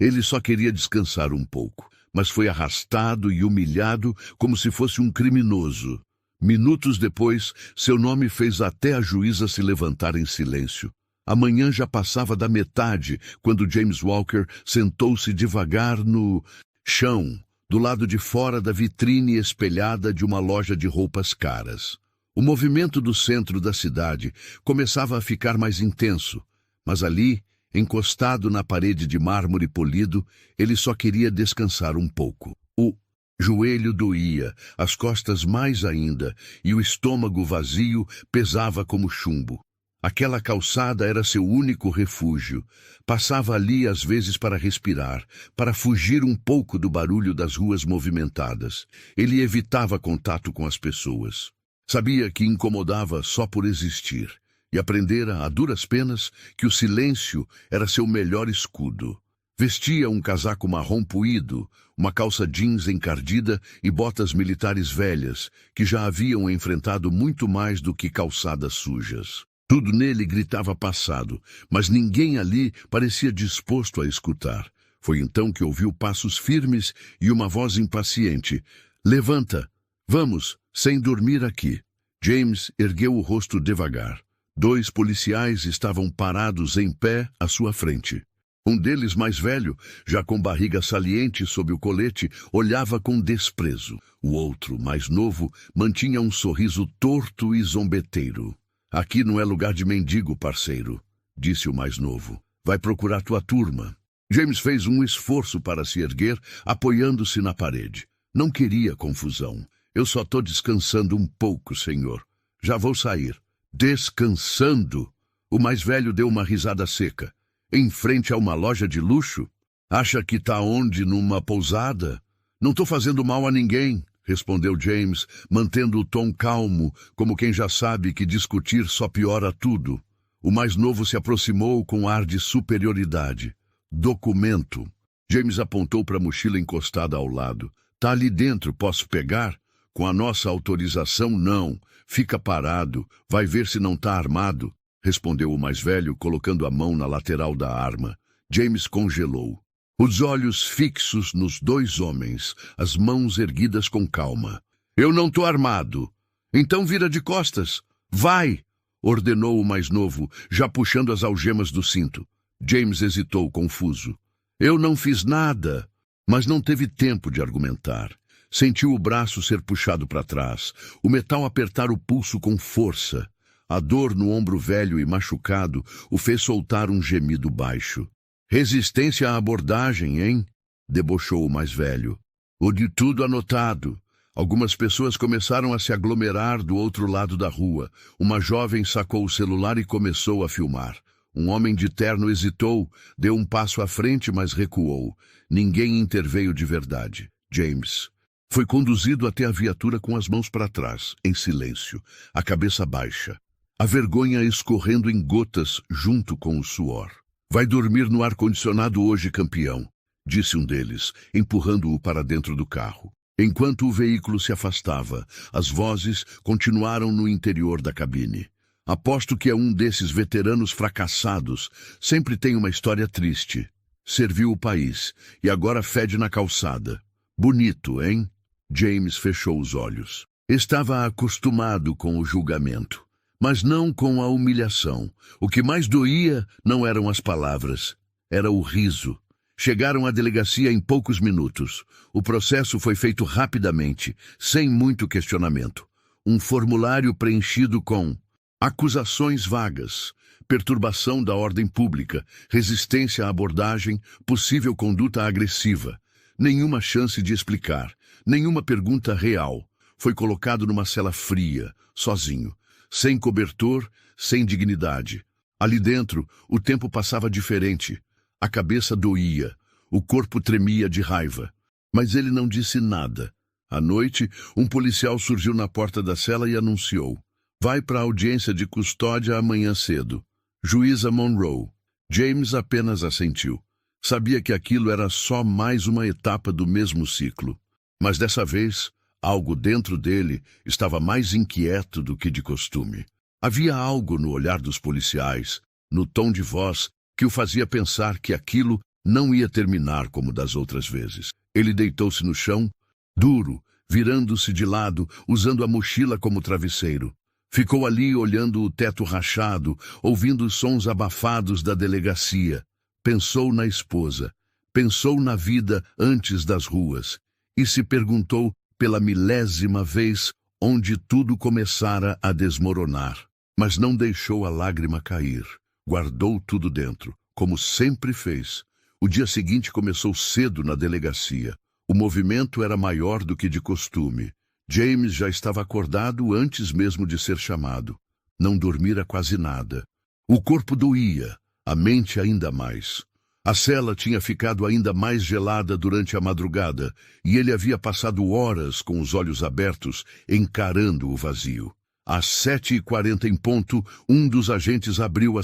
Ele só queria descansar um pouco, mas foi arrastado e humilhado como se fosse um criminoso. Minutos depois, seu nome fez até a juíza se levantar em silêncio. A manhã já passava da metade, quando James Walker sentou-se devagar no chão, do lado de fora da vitrine espelhada de uma loja de roupas caras. O movimento do centro da cidade começava a ficar mais intenso, mas ali, encostado na parede de mármore polido, ele só queria descansar um pouco. O joelho doía, as costas mais ainda, e o estômago vazio pesava como chumbo. Aquela calçada era seu único refúgio. Passava ali às vezes para respirar, para fugir um pouco do barulho das ruas movimentadas. Ele evitava contato com as pessoas. Sabia que incomodava só por existir, e aprendera, a duras penas, que o silêncio era seu melhor escudo. Vestia um casaco marrom puído, uma calça jeans encardida e botas militares velhas, que já haviam enfrentado muito mais do que calçadas sujas. Tudo nele gritava passado, mas ninguém ali parecia disposto a escutar. Foi então que ouviu passos firmes e uma voz impaciente. "Levanta! Vamos, sem dormir aqui." James ergueu o rosto devagar. 2 policiais estavam parados em pé à sua frente. Um deles, mais velho, já com barriga saliente sob o colete, olhava com desprezo. O outro, mais novo, mantinha um sorriso torto e zombeteiro. "Aqui não é lugar de mendigo, parceiro", disse o mais novo. "Vai procurar tua turma." James fez um esforço para se erguer, apoiando-se na parede. Não queria confusão. "Eu só estou descansando um pouco, senhor. Já vou sair." "Descansando?" O mais velho deu uma risada seca. "Em frente a uma loja de luxo? Acha que tá onde, numa pousada?" "Não estou fazendo mal a ninguém", respondeu James, mantendo o tom calmo, como quem já sabe que discutir só piora tudo. O mais novo se aproximou com ar de superioridade. "Documento." James apontou para a mochila encostada ao lado. "Tá ali dentro, posso pegar?" "Com a nossa autorização, não. Fica parado, vai ver se não tá armado", respondeu o mais velho, colocando a mão na lateral da arma. James congelou. Os olhos fixos nos 2 homens, as mãos erguidas com calma. "Eu não tô armado." "Então vira de costas. Vai!" ordenou o mais novo, já puxando as algemas do cinto. James hesitou, confuso. "Eu não fiz nada." Mas não teve tempo de argumentar. Sentiu o braço ser puxado para trás, o metal apertar o pulso com força. A dor no ombro velho e machucado o fez soltar um gemido baixo. "Resistência à abordagem, hein?" debochou o mais velho. "O de tudo anotado." Algumas pessoas começaram a se aglomerar do outro lado da rua. Uma jovem sacou o celular e começou a filmar. Um homem de terno hesitou, deu um passo à frente, mas recuou. Ninguém interveio de verdade. James foi conduzido até a viatura com as mãos para trás, em silêncio, a cabeça baixa, a vergonha escorrendo em gotas junto com o suor. "Vai dormir no ar-condicionado hoje, campeão", disse um deles, empurrando-o para dentro do carro. Enquanto o veículo se afastava, as vozes continuaram no interior da cabine. "Aposto que é um desses veteranos fracassados. Sempre tem uma história triste. Serviu o país, e agora fede na calçada. Bonito, hein?" James fechou os olhos. Estava acostumado com o julgamento, mas não com a humilhação. O que mais doía não eram as palavras, era o riso. Chegaram à delegacia em poucos minutos. O processo foi feito rapidamente, sem muito questionamento. Um formulário preenchido com acusações vagas, perturbação da ordem pública, resistência à abordagem, possível conduta agressiva. Nenhuma chance de explicar, nenhuma pergunta real. Foi colocado numa cela fria, sozinho, sem cobertor, sem dignidade. Ali dentro, o tempo passava diferente. A cabeça doía, o corpo tremia de raiva. Mas ele não disse nada. À noite, um policial surgiu na porta da cela e anunciou: "Vai para a audiência de custódia amanhã cedo. Juíza Monroe." James apenas assentiu. Sabia que aquilo era só mais uma etapa do mesmo ciclo. Mas dessa vez, algo dentro dele estava mais inquieto do que de costume. Havia algo no olhar dos policiais, no tom de voz, que o fazia pensar que aquilo Não ia terminar como das outras vezes. Ele deitou-se no chão, duro, virando-se de lado, usando a mochila como travesseiro. Ficou ali olhando o teto rachado, ouvindo os sons abafados da delegacia. Pensou na esposa, pensou na vida antes das ruas e se perguntou pela milésima vez onde tudo começara a desmoronar. Mas não deixou a lágrima cair. Guardou tudo dentro, como sempre fez. O dia seguinte começou cedo na delegacia. O movimento era maior do que de costume. James já estava acordado antes mesmo de ser chamado. Não dormira quase nada. O corpo doía, a mente ainda mais. A cela tinha ficado ainda mais gelada durante a madrugada e ele havia passado horas com os olhos abertos, encarando o vazio. Às 7h40 em ponto, um dos agentes abriu a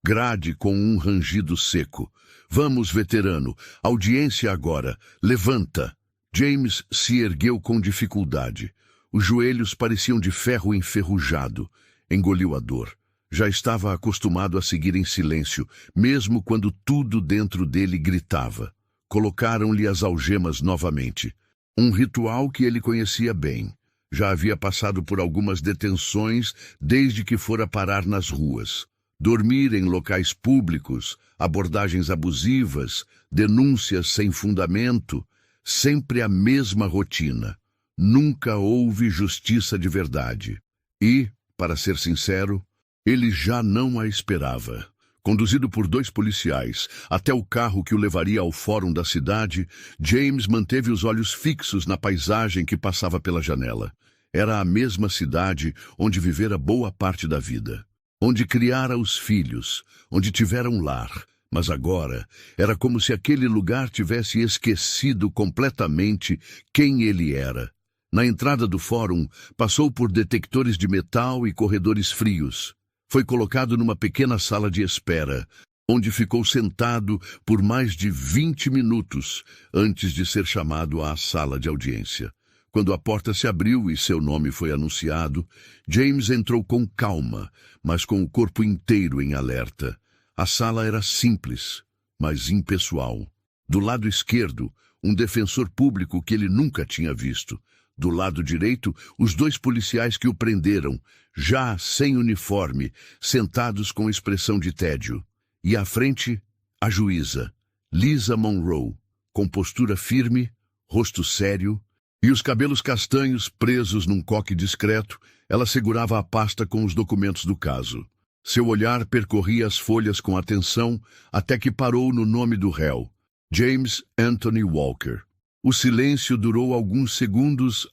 grade com um rangido seco. Vamos, veterano, audiência agora. Levanta. James se ergueu com dificuldade. Os joelhos pareciam de ferro enferrujado. Engoliu a dor. Já estava acostumado a seguir em silêncio, mesmo quando tudo dentro dele gritava. Colocaram-lhe as algemas novamente. Um ritual que ele conhecia bem. Já havia passado por algumas detenções desde que fora parar nas ruas. Dormir em locais públicos, abordagens abusivas, denúncias sem fundamento, sempre a mesma rotina. Nunca houve justiça de verdade. E, para ser sincero, ele já não a esperava. Conduzido por 2 policiais até o carro que o levaria ao fórum da cidade, James manteve os olhos fixos na paisagem que passava pela janela. Era a mesma cidade onde vivera boa parte da vida, onde criara os filhos, onde tivera um lar. Mas agora era como se aquele lugar tivesse esquecido completamente quem ele era. Na entrada do fórum, passou por detectores de metal e corredores frios. Foi colocado numa pequena sala de espera, onde ficou sentado por mais de 20 minutos antes de ser chamado à sala de audiência. Quando a porta se abriu e seu nome foi anunciado, James entrou com calma, mas com o corpo inteiro em alerta. A sala era simples, mas impessoal. Do lado esquerdo, um defensor público que ele nunca tinha visto. Do lado direito, os 2 policiais que o prenderam, já sem uniforme, sentados com expressão de tédio. E à frente, a juíza, Lisa Monroe, com postura firme, rosto sério, e os cabelos castanhos presos num coque discreto. Ela segurava a pasta com os documentos do caso. Seu olhar percorria as folhas com atenção até que parou no nome do réu, James Anthony Walker. O silêncio durou alguns segundos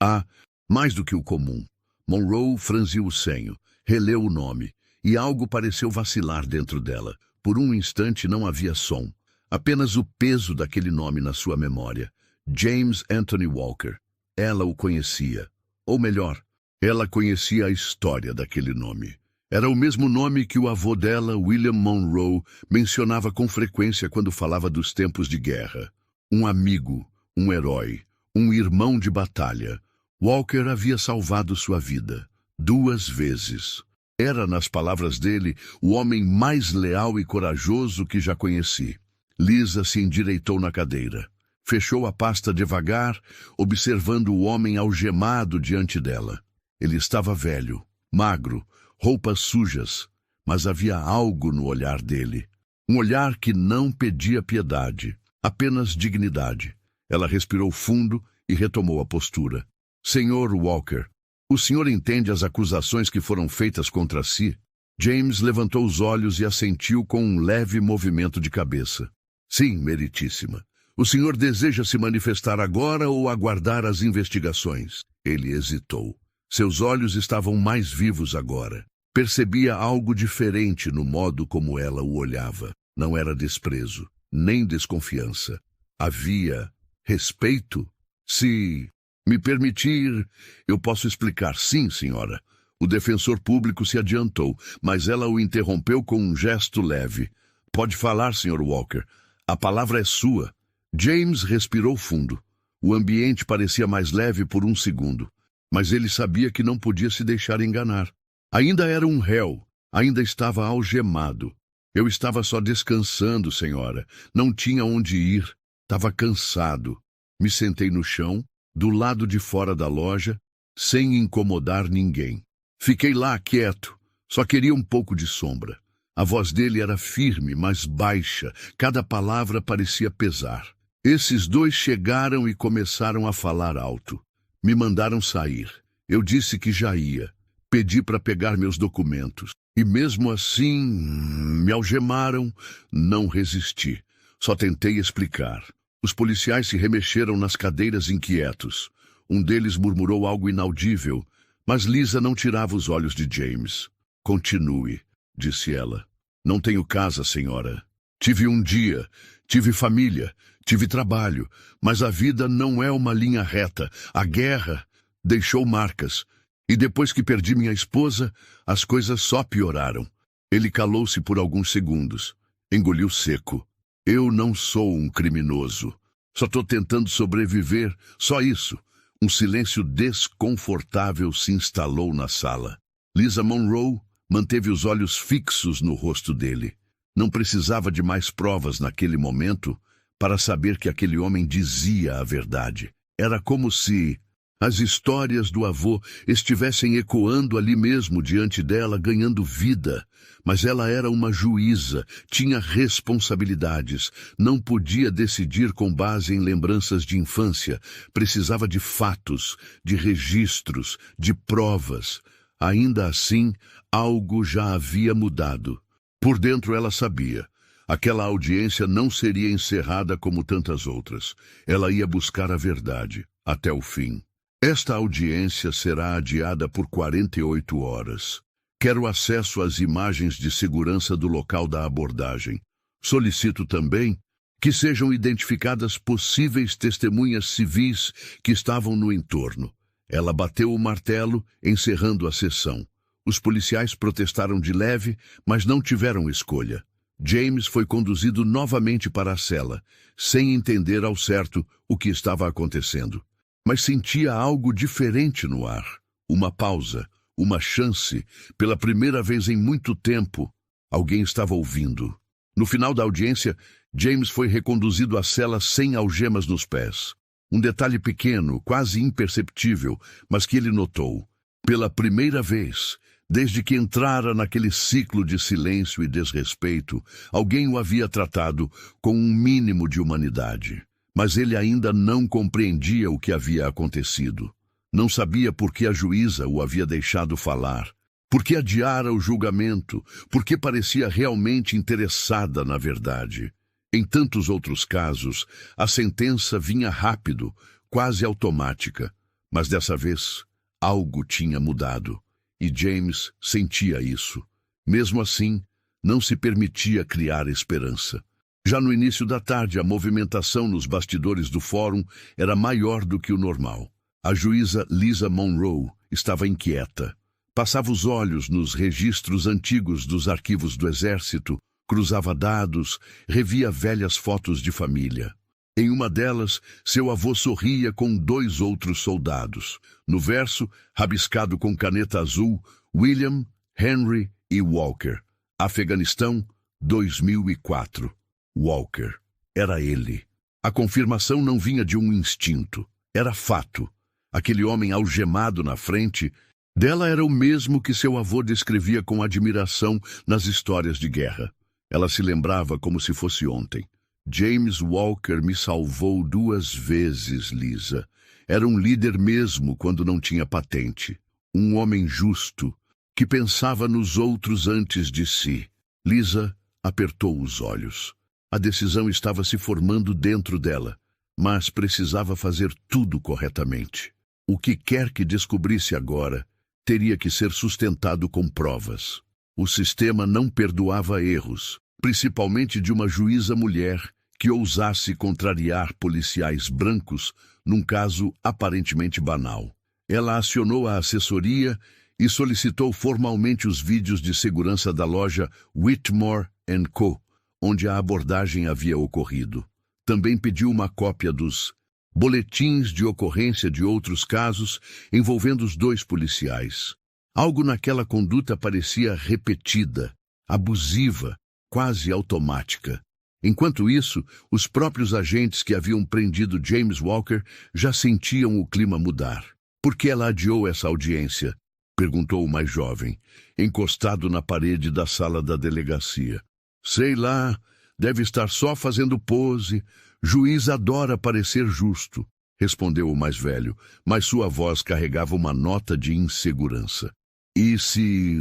mais do que o comum. Monroe franziu o senho, releu o nome, e algo pareceu vacilar dentro dela. Por um instante não havia som, apenas o peso daquele nome na sua memória. James Anthony Walker. Ela o conhecia. Ou melhor, ela conhecia a história daquele nome. Era o mesmo nome que o avô dela, William Monroe, mencionava com frequência quando falava dos tempos de guerra. Um amigo, um herói, um irmão de batalha. Walker havia salvado sua vida 2 vezes. Era, nas palavras dele, o homem mais leal e corajoso que já conheci. Lisa se endireitou na cadeira. Fechou a pasta devagar, observando o homem algemado diante dela. Ele estava velho, magro, roupas sujas, mas havia algo no olhar dele. Um olhar que não pedia piedade, apenas dignidade. Ela respirou fundo e retomou a postura. Senhor Walker, o senhor entende as acusações que foram feitas contra si? James levantou os olhos e assentiu com um leve movimento de cabeça. Sim, meritíssima. O senhor deseja se manifestar agora ou aguardar as investigações? Ele hesitou. Seus olhos estavam mais vivos agora. Percebia algo diferente no modo como ela o olhava. Não era desprezo, nem desconfiança. Havia respeito? Se me permitir, eu posso explicar. Sim, senhora. O defensor público se adiantou, mas ela o interrompeu com um gesto leve. Pode falar, Sr. Walker. A palavra é sua. James respirou fundo. O ambiente parecia mais leve por um segundo, mas ele sabia que não podia se deixar enganar. Ainda era um réu, ainda estava algemado. Eu estava só descansando, senhora. Não tinha onde ir. Estava cansado. Me sentei no chão, do lado de fora da loja, sem incomodar ninguém. Fiquei lá quieto. Só queria um pouco de sombra. A voz dele era firme, mas baixa. Cada palavra parecia pesar. Esses dois chegaram e começaram a falar alto. Me mandaram sair. Eu disse que já ia. Pedi para pegar meus documentos. E mesmo assim, me algemaram. Não resisti. Só tentei explicar. Os policiais se remexeram nas cadeiras inquietos. Um deles murmurou algo inaudível, mas Lisa não tirava os olhos de James. Continue, disse ela. Não tenho casa, senhora. Tive um dia, tive família, tive trabalho, mas a vida não é uma linha reta. A guerra deixou marcas. E depois que perdi minha esposa, as coisas só pioraram. Ele calou-se por alguns segundos. Engoliu seco. Eu não sou um criminoso. Só estou tentando sobreviver. Só isso. Um silêncio desconfortável se instalou na sala. Lisa Monroe manteve os olhos fixos no rosto dele. Não precisava de mais provas naquele momento para saber que aquele homem dizia a verdade. Era como se as histórias do avô estivessem ecoando ali mesmo diante dela, ganhando vida. Mas ela era uma juíza, tinha responsabilidades, não podia decidir com base em lembranças de infância, precisava de fatos, de registros, de provas. Ainda assim, algo já havia mudado. Por dentro ela sabia. Aquela audiência não seria encerrada como tantas outras. Ela ia buscar a verdade, até o fim. Esta audiência será adiada por 48 horas. Quero acesso às imagens de segurança do local da abordagem. Solicito também que sejam identificadas possíveis testemunhas civis que estavam no entorno. Ela bateu o martelo, encerrando a sessão. Os policiais protestaram de leve, mas não tiveram escolha. James foi conduzido novamente para a cela, sem entender ao certo o que estava acontecendo. Mas sentia algo diferente no ar. Uma pausa, uma chance. Pela primeira vez em muito tempo, alguém estava ouvindo. No final da audiência, James foi reconduzido à cela sem algemas nos pés. Um detalhe pequeno, quase imperceptível, mas que ele notou. Pela primeira vez, desde que entrara naquele ciclo de silêncio e desrespeito, alguém o havia tratado com um mínimo de humanidade. Mas ele ainda não compreendia o que havia acontecido. Não sabia por que a juíza o havia deixado falar, por que adiara o julgamento, por que parecia realmente interessada na verdade. Em tantos outros casos, a sentença vinha rápido, quase automática. Mas dessa vez, algo tinha mudado. E James sentia isso. Mesmo assim, não se permitia criar esperança. Já no início da tarde, a movimentação nos bastidores do fórum era maior do que o normal. A juíza Lisa Monroe estava inquieta. Passava os olhos nos registros antigos dos arquivos do Exército, cruzava dados, revia velhas fotos de família. Em uma delas, seu avô sorria com 2 outros soldados. No verso, rabiscado com caneta azul, William, Henry e Walker. Afeganistão, 2004. Walker. Era ele. A confirmação não vinha de um instinto. Era fato. Aquele homem algemado na frente dela era o mesmo que seu avô descrevia com admiração nas histórias de guerra. Ela se lembrava como se fosse ontem. James Walker me salvou 2 vezes, Lisa. Era um líder mesmo quando não tinha patente. Um homem justo, que pensava nos outros antes de si. Lisa apertou os olhos. A decisão estava se formando dentro dela, mas precisava fazer tudo corretamente. O que quer que descobrisse agora teria que ser sustentado com provas. O sistema não perdoava erros, principalmente de uma juíza mulher que ousasse contrariar policiais brancos num caso aparentemente banal. Ela acionou a assessoria e solicitou formalmente os vídeos de segurança da loja Whitmore & Co., onde a abordagem havia ocorrido. Também pediu uma cópia dos boletins de ocorrência de outros casos envolvendo os 2 policiais. Algo naquela conduta parecia repetida, abusiva, quase automática. Enquanto isso, os próprios agentes que haviam prendido James Walker já sentiam o clima mudar. Por que ela adiou essa audiência? Perguntou o mais jovem, encostado na parede da sala da delegacia. Sei lá, deve estar só fazendo pose. Juiz adora parecer justo, respondeu o mais velho, mas sua voz carregava uma nota de insegurança. E se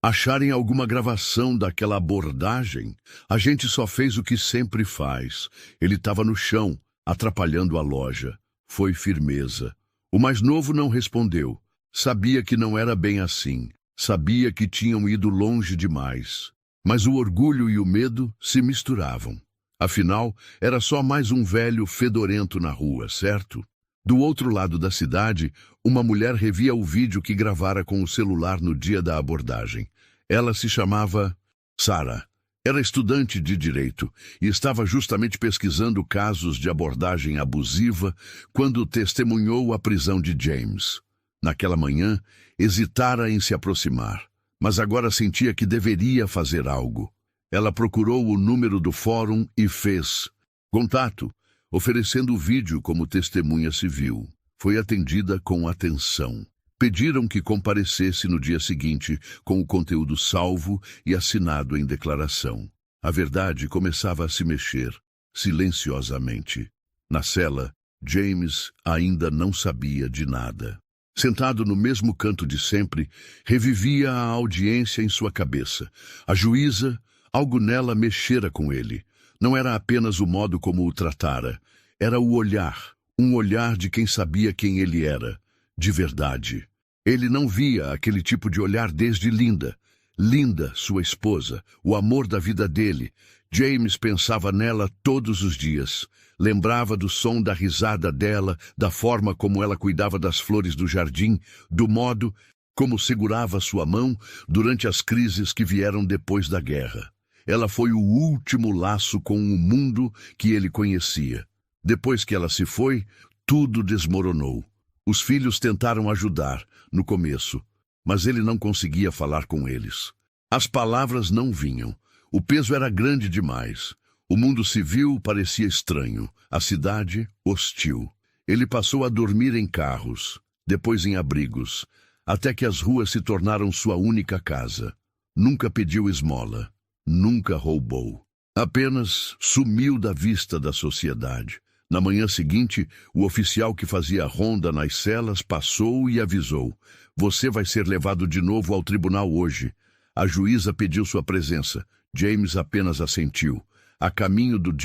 acharem alguma gravação daquela abordagem, a gente só fez o que sempre faz. Ele estava no chão, atrapalhando a loja. Foi firmeza. O mais novo não respondeu. Sabia que não era bem assim. Sabia que tinham ido longe demais. Mas o orgulho e o medo se misturavam. Afinal, era só mais um velho fedorento na rua, certo? Do outro lado da cidade, uma mulher revia o vídeo que gravara com o celular no dia da abordagem. Ela se chamava Sarah. Era estudante de direito e estava justamente pesquisando casos de abordagem abusiva quando testemunhou a prisão de James. Naquela manhã, hesitara em se aproximar, mas agora sentia que deveria fazer algo. Ela procurou o número do fórum e fez contato, oferecendo o vídeo como testemunha civil. Foi atendida com atenção. Pediram que comparecesse no dia seguinte com o conteúdo salvo e assinado em declaração. A verdade começava a se mexer, silenciosamente. Na cela, James ainda não sabia de nada. Sentado no mesmo canto de sempre, revivia a audiência em sua cabeça. A juíza, algo nela mexera com ele. Não era apenas o modo como o tratara, era o olhar, um olhar de quem sabia quem ele era, de verdade. Ele não via aquele tipo de olhar desde Linda. Linda, sua esposa, o amor da vida dele. James pensava nela todos os dias. Lembrava do som da risada dela, da forma como ela cuidava das flores do jardim, do modo como segurava sua mão durante as crises que vieram depois da guerra. Ela foi o último laço com o mundo que ele conhecia. Depois que ela se foi, tudo desmoronou. Os filhos tentaram ajudar, no começo, mas ele não conseguia falar com eles. As palavras não vinham. O peso era grande demais. O mundo civil parecia estranho, a cidade hostil. Ele passou a dormir em carros, depois em abrigos, até que as ruas se tornaram sua única casa. Nunca pediu esmola, nunca roubou. Apenas sumiu da vista da sociedade. Na manhã seguinte, o oficial que fazia ronda nas celas passou e avisou: "Você vai ser levado de novo ao tribunal hoje." A juíza pediu sua presença. James apenas assentiu. A caminho do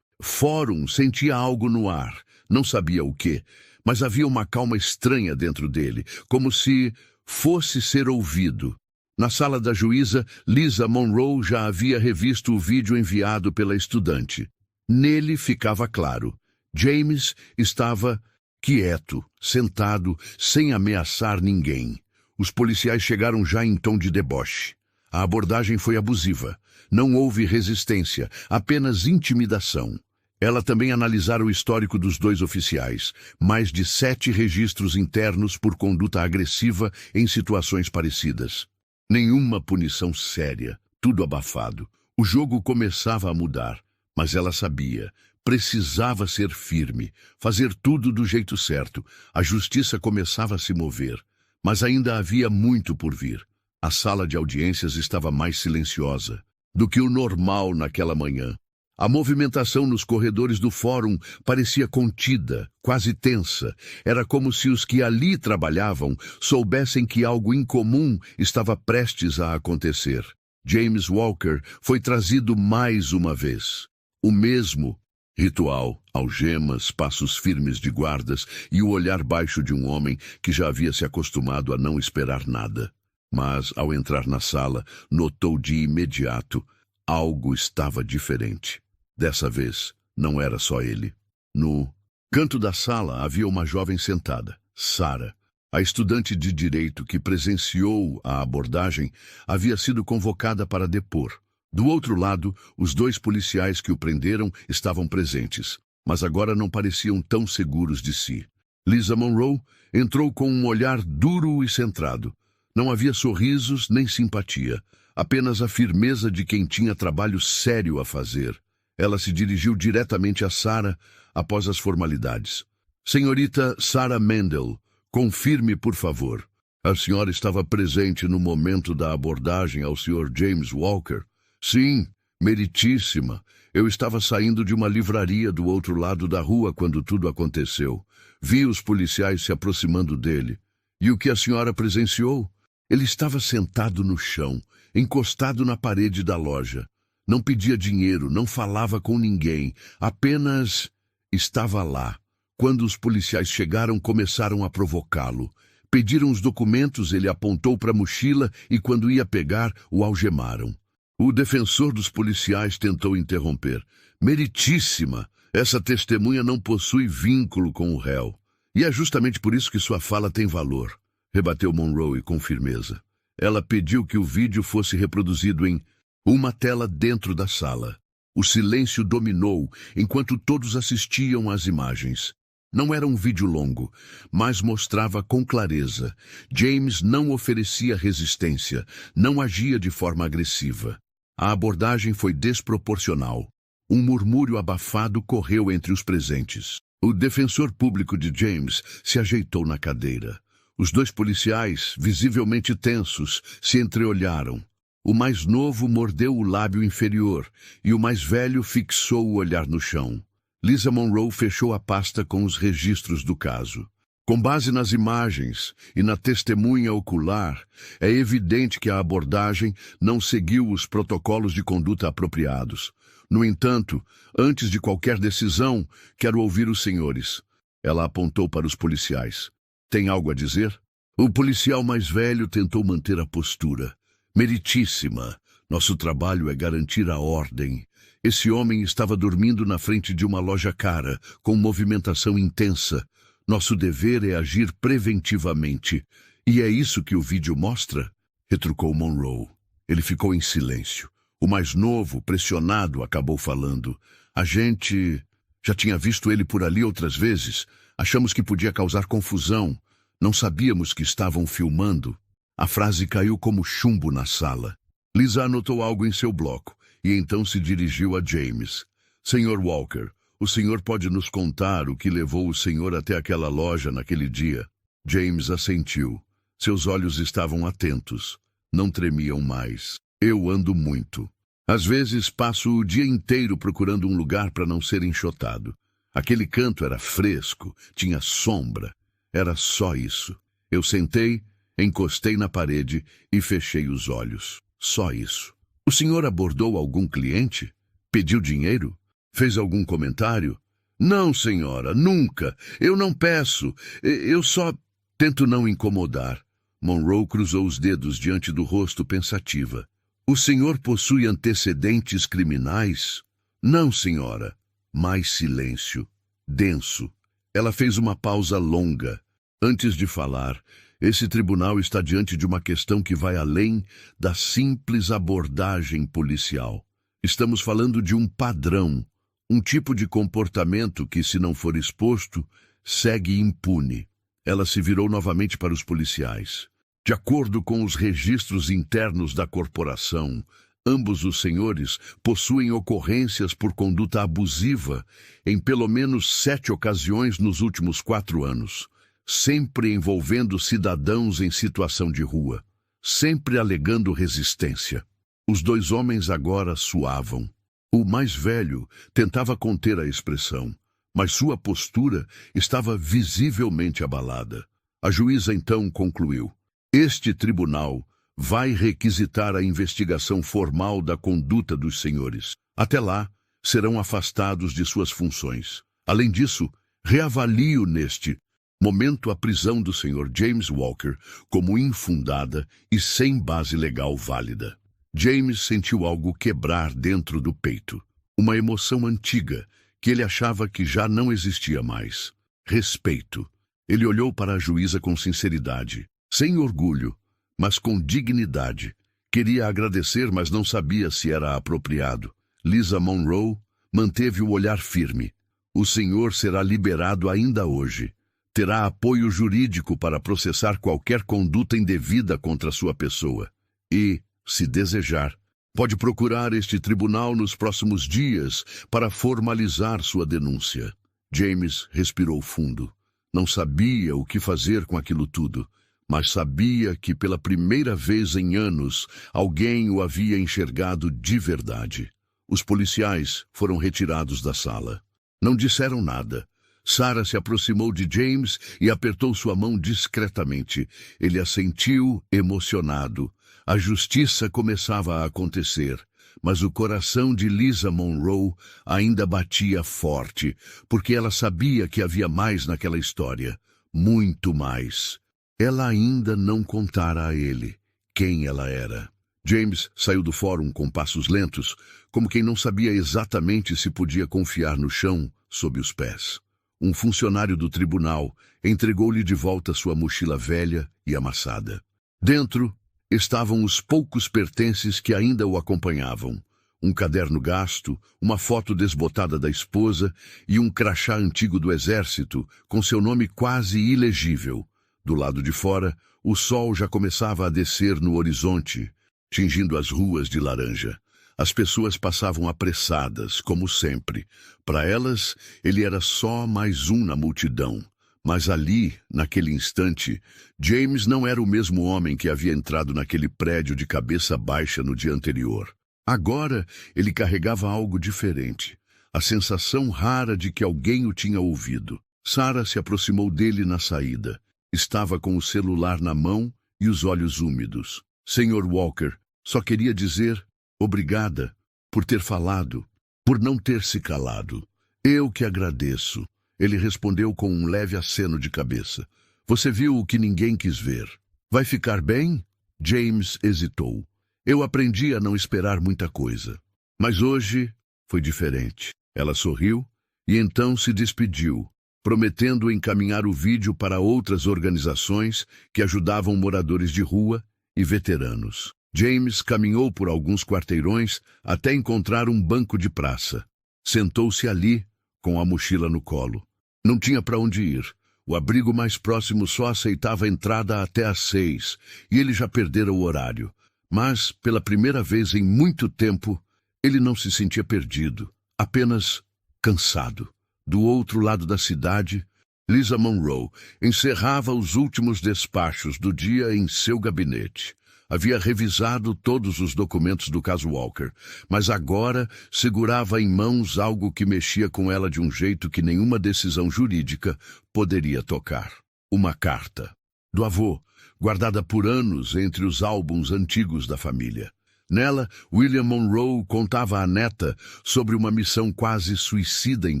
fórum, sentia algo no ar. Não sabia o quê, mas havia uma calma estranha dentro dele, como se fosse ser ouvido. Na sala da juíza, Lisa Monroe já havia revisto o vídeo enviado pela estudante. Nele ficava claro. James estava quieto, sentado, sem ameaçar ninguém. Os policiais chegaram já em tom de deboche. A abordagem foi abusiva. Não houve resistência, apenas intimidação. Ela também analisara o histórico dos dois oficiais. Mais de 7 registros internos por conduta agressiva em situações parecidas. Nenhuma punição séria, tudo abafado. O jogo começava a mudar. Mas ela sabia, precisava ser firme, fazer tudo do jeito certo. A justiça começava a se mover, mas ainda havia muito por vir. A sala de audiências estava mais silenciosa do que o normal naquela manhã. A movimentação nos corredores do fórum parecia contida, quase tensa. Era como se os que ali trabalhavam soubessem que algo incomum estava prestes a acontecer. James Walker foi trazido mais uma vez. O mesmo ritual, algemas, passos firmes de guardas e o olhar baixo de um homem que já havia se acostumado a não esperar nada. Mas, ao entrar na sala, notou de imediato: algo estava diferente. Dessa vez, não era só ele. No canto da sala havia uma jovem sentada, Sarah. A estudante de direito que presenciou a abordagem havia sido convocada para depor. Do outro lado, os 2 policiais que o prenderam estavam presentes, mas agora não pareciam tão seguros de si. Lisa Monroe entrou com um olhar duro e centrado. Não havia sorrisos nem simpatia, apenas a firmeza de quem tinha trabalho sério a fazer. Ela se dirigiu diretamente a Sarah após as formalidades. Senhorita Sarah Mendel, confirme, por favor. A senhora estava presente no momento da abordagem ao Sr. James Walker? Sim, meritíssima. Eu estava saindo de uma livraria do outro lado da rua quando tudo aconteceu. Vi os policiais se aproximando dele. E o que a senhora presenciou? Ele estava sentado no chão, encostado na parede da loja. Não pedia dinheiro, não falava com ninguém, apenas estava lá. Quando os policiais chegaram, começaram a provocá-lo. Pediram os documentos, ele apontou para a mochila e, quando ia pegar, o algemaram. O defensor dos policiais tentou interromper. Meritíssima, essa testemunha não possui vínculo com o réu. E é justamente por isso que sua fala tem valor, rebateu Monroe com firmeza. Ela pediu que o vídeo fosse reproduzido em uma tela dentro da sala. O silêncio dominou enquanto todos assistiam às imagens. Não era um vídeo longo, mas mostrava com clareza. James não oferecia resistência, não agia de forma agressiva. A abordagem foi desproporcional. Um murmúrio abafado correu entre os presentes. O defensor público de James se ajeitou na cadeira. Os dois policiais, visivelmente tensos, se entreolharam. O mais novo mordeu o lábio inferior e o mais velho fixou o olhar no chão. Lisa Monroe fechou a pasta com os registros do caso. Com base nas imagens e na testemunha ocular, é evidente que a abordagem não seguiu os protocolos de conduta apropriados. No entanto, antes de qualquer decisão, quero ouvir os senhores. Ela apontou para os policiais. Tem algo a dizer? O policial mais velho tentou manter a postura. Meritíssima, nosso trabalho é garantir a ordem. Esse homem estava dormindo na frente de uma loja cara, com movimentação intensa. Nosso dever é agir preventivamente. E é isso que o vídeo mostra? Retrucou Monroe. Ele ficou em silêncio. O mais novo, pressionado, acabou falando. A gente já tinha visto ele por ali outras vezes. Achamos que podia causar confusão. Não sabíamos que estavam filmando. A frase caiu como chumbo na sala. Lisa anotou algo em seu bloco e então se dirigiu a James. Sr. Walker, o senhor pode nos contar o que levou o senhor até aquela loja naquele dia? James assentiu. Seus olhos estavam atentos. Não tremiam mais. Eu ando muito. Às vezes passo o dia inteiro procurando um lugar para não ser enxotado. Aquele canto era fresco, tinha sombra. Era só isso. Eu sentei, encostei na parede e fechei os olhos. Só isso. O senhor abordou algum cliente? Pediu dinheiro? Fez algum comentário? Não, senhora, nunca. Eu não peço. Eu só tento não incomodar. Monroe cruzou os dedos diante do rosto pensativa. O senhor possui antecedentes criminais? Não, senhora. Mais silêncio. Denso. Ela fez uma pausa longa. Antes de falar, esse tribunal está diante de uma questão que vai além da simples abordagem policial. Estamos falando de um padrão, um tipo de comportamento que, se não for exposto, segue impune. Ela se virou novamente para os policiais. De acordo com os registros internos da corporação, ambos os senhores possuem ocorrências por conduta abusiva em pelo menos 7 ocasiões nos últimos 4 anos. Sempre envolvendo cidadãos em situação de rua, sempre alegando resistência. Os dois homens agora suavam. O mais velho tentava conter a expressão, mas sua postura estava visivelmente abalada. A juíza então concluiu: este tribunal vai requisitar a investigação formal da conduta dos senhores. Até lá, serão afastados de suas funções. Além disso, reavalio neste momento a prisão do Sr. James Walker como infundada e sem base legal válida. James sentiu algo quebrar dentro do peito. Uma emoção antiga que ele achava que já não existia mais. Respeito. Ele olhou para a juíza com sinceridade, sem orgulho, mas com dignidade. Queria agradecer, mas não sabia se era apropriado. Lisa Monroe manteve o olhar firme. O senhor será liberado ainda hoje. Terá apoio jurídico para processar qualquer conduta indevida contra sua pessoa. E, se desejar. Pode procurar este tribunal nos próximos dias para formalizar sua denúncia. James respirou fundo. Não sabia o que fazer com aquilo tudo, mas sabia que pela primeira vez em anos alguém o havia enxergado de verdade. Os policiais foram retirados da sala. Não disseram nada. Sarah se aproximou de James e apertou sua mão discretamente. Ele a sentiu emocionado. A justiça começava a acontecer, mas o coração de Lisa Monroe ainda batia forte, porque ela sabia que havia mais naquela história, muito mais. Ela ainda não contara a ele quem ela era. James saiu do fórum com passos lentos, como quem não sabia exatamente se podia confiar no chão sob os pés. Um funcionário do tribunal entregou-lhe de volta sua mochila velha e amassada. Dentro estavam os poucos pertences que ainda o acompanhavam. Um caderno gasto, uma foto desbotada da esposa e um crachá antigo do exército com seu nome quase ilegível. Do lado de fora, o sol já começava a descer no horizonte, tingindo as ruas de laranja. As pessoas passavam apressadas, como sempre. Para elas, ele era só mais um na multidão. Mas ali, naquele instante, James não era o mesmo homem que havia entrado naquele prédio de cabeça baixa no dia anterior. Agora, ele carregava algo diferente. A sensação rara de que alguém o tinha ouvido. Sarah se aproximou dele na saída. Estava com o celular na mão e os olhos úmidos. Sr. Walker, só queria dizer obrigada por ter falado, por não ter se calado. Eu que agradeço. Ele respondeu com um leve aceno de cabeça. Você viu o que ninguém quis ver. Vai ficar bem? James hesitou. Eu aprendi a não esperar muita coisa. Mas hoje foi diferente. Ela sorriu e então se despediu, prometendo encaminhar o vídeo para outras organizações que ajudavam moradores de rua e veteranos. James caminhou por alguns quarteirões até encontrar um banco de praça. Sentou-se ali, com a mochila no colo. Não tinha para onde ir. O abrigo mais próximo só aceitava a entrada até às 6, e ele já perdera o horário. Mas, pela primeira vez em muito tempo, ele não se sentia perdido, apenas cansado. Do outro lado da cidade, Lisa Monroe encerrava os últimos despachos do dia em seu gabinete. Havia revisado todos os documentos do caso Walker, mas agora segurava em mãos algo que mexia com ela de um jeito que nenhuma decisão jurídica poderia tocar. Uma carta do avô, guardada por anos entre os álbuns antigos da família. Nela, William Monroe contava à neta sobre uma missão quase suicida em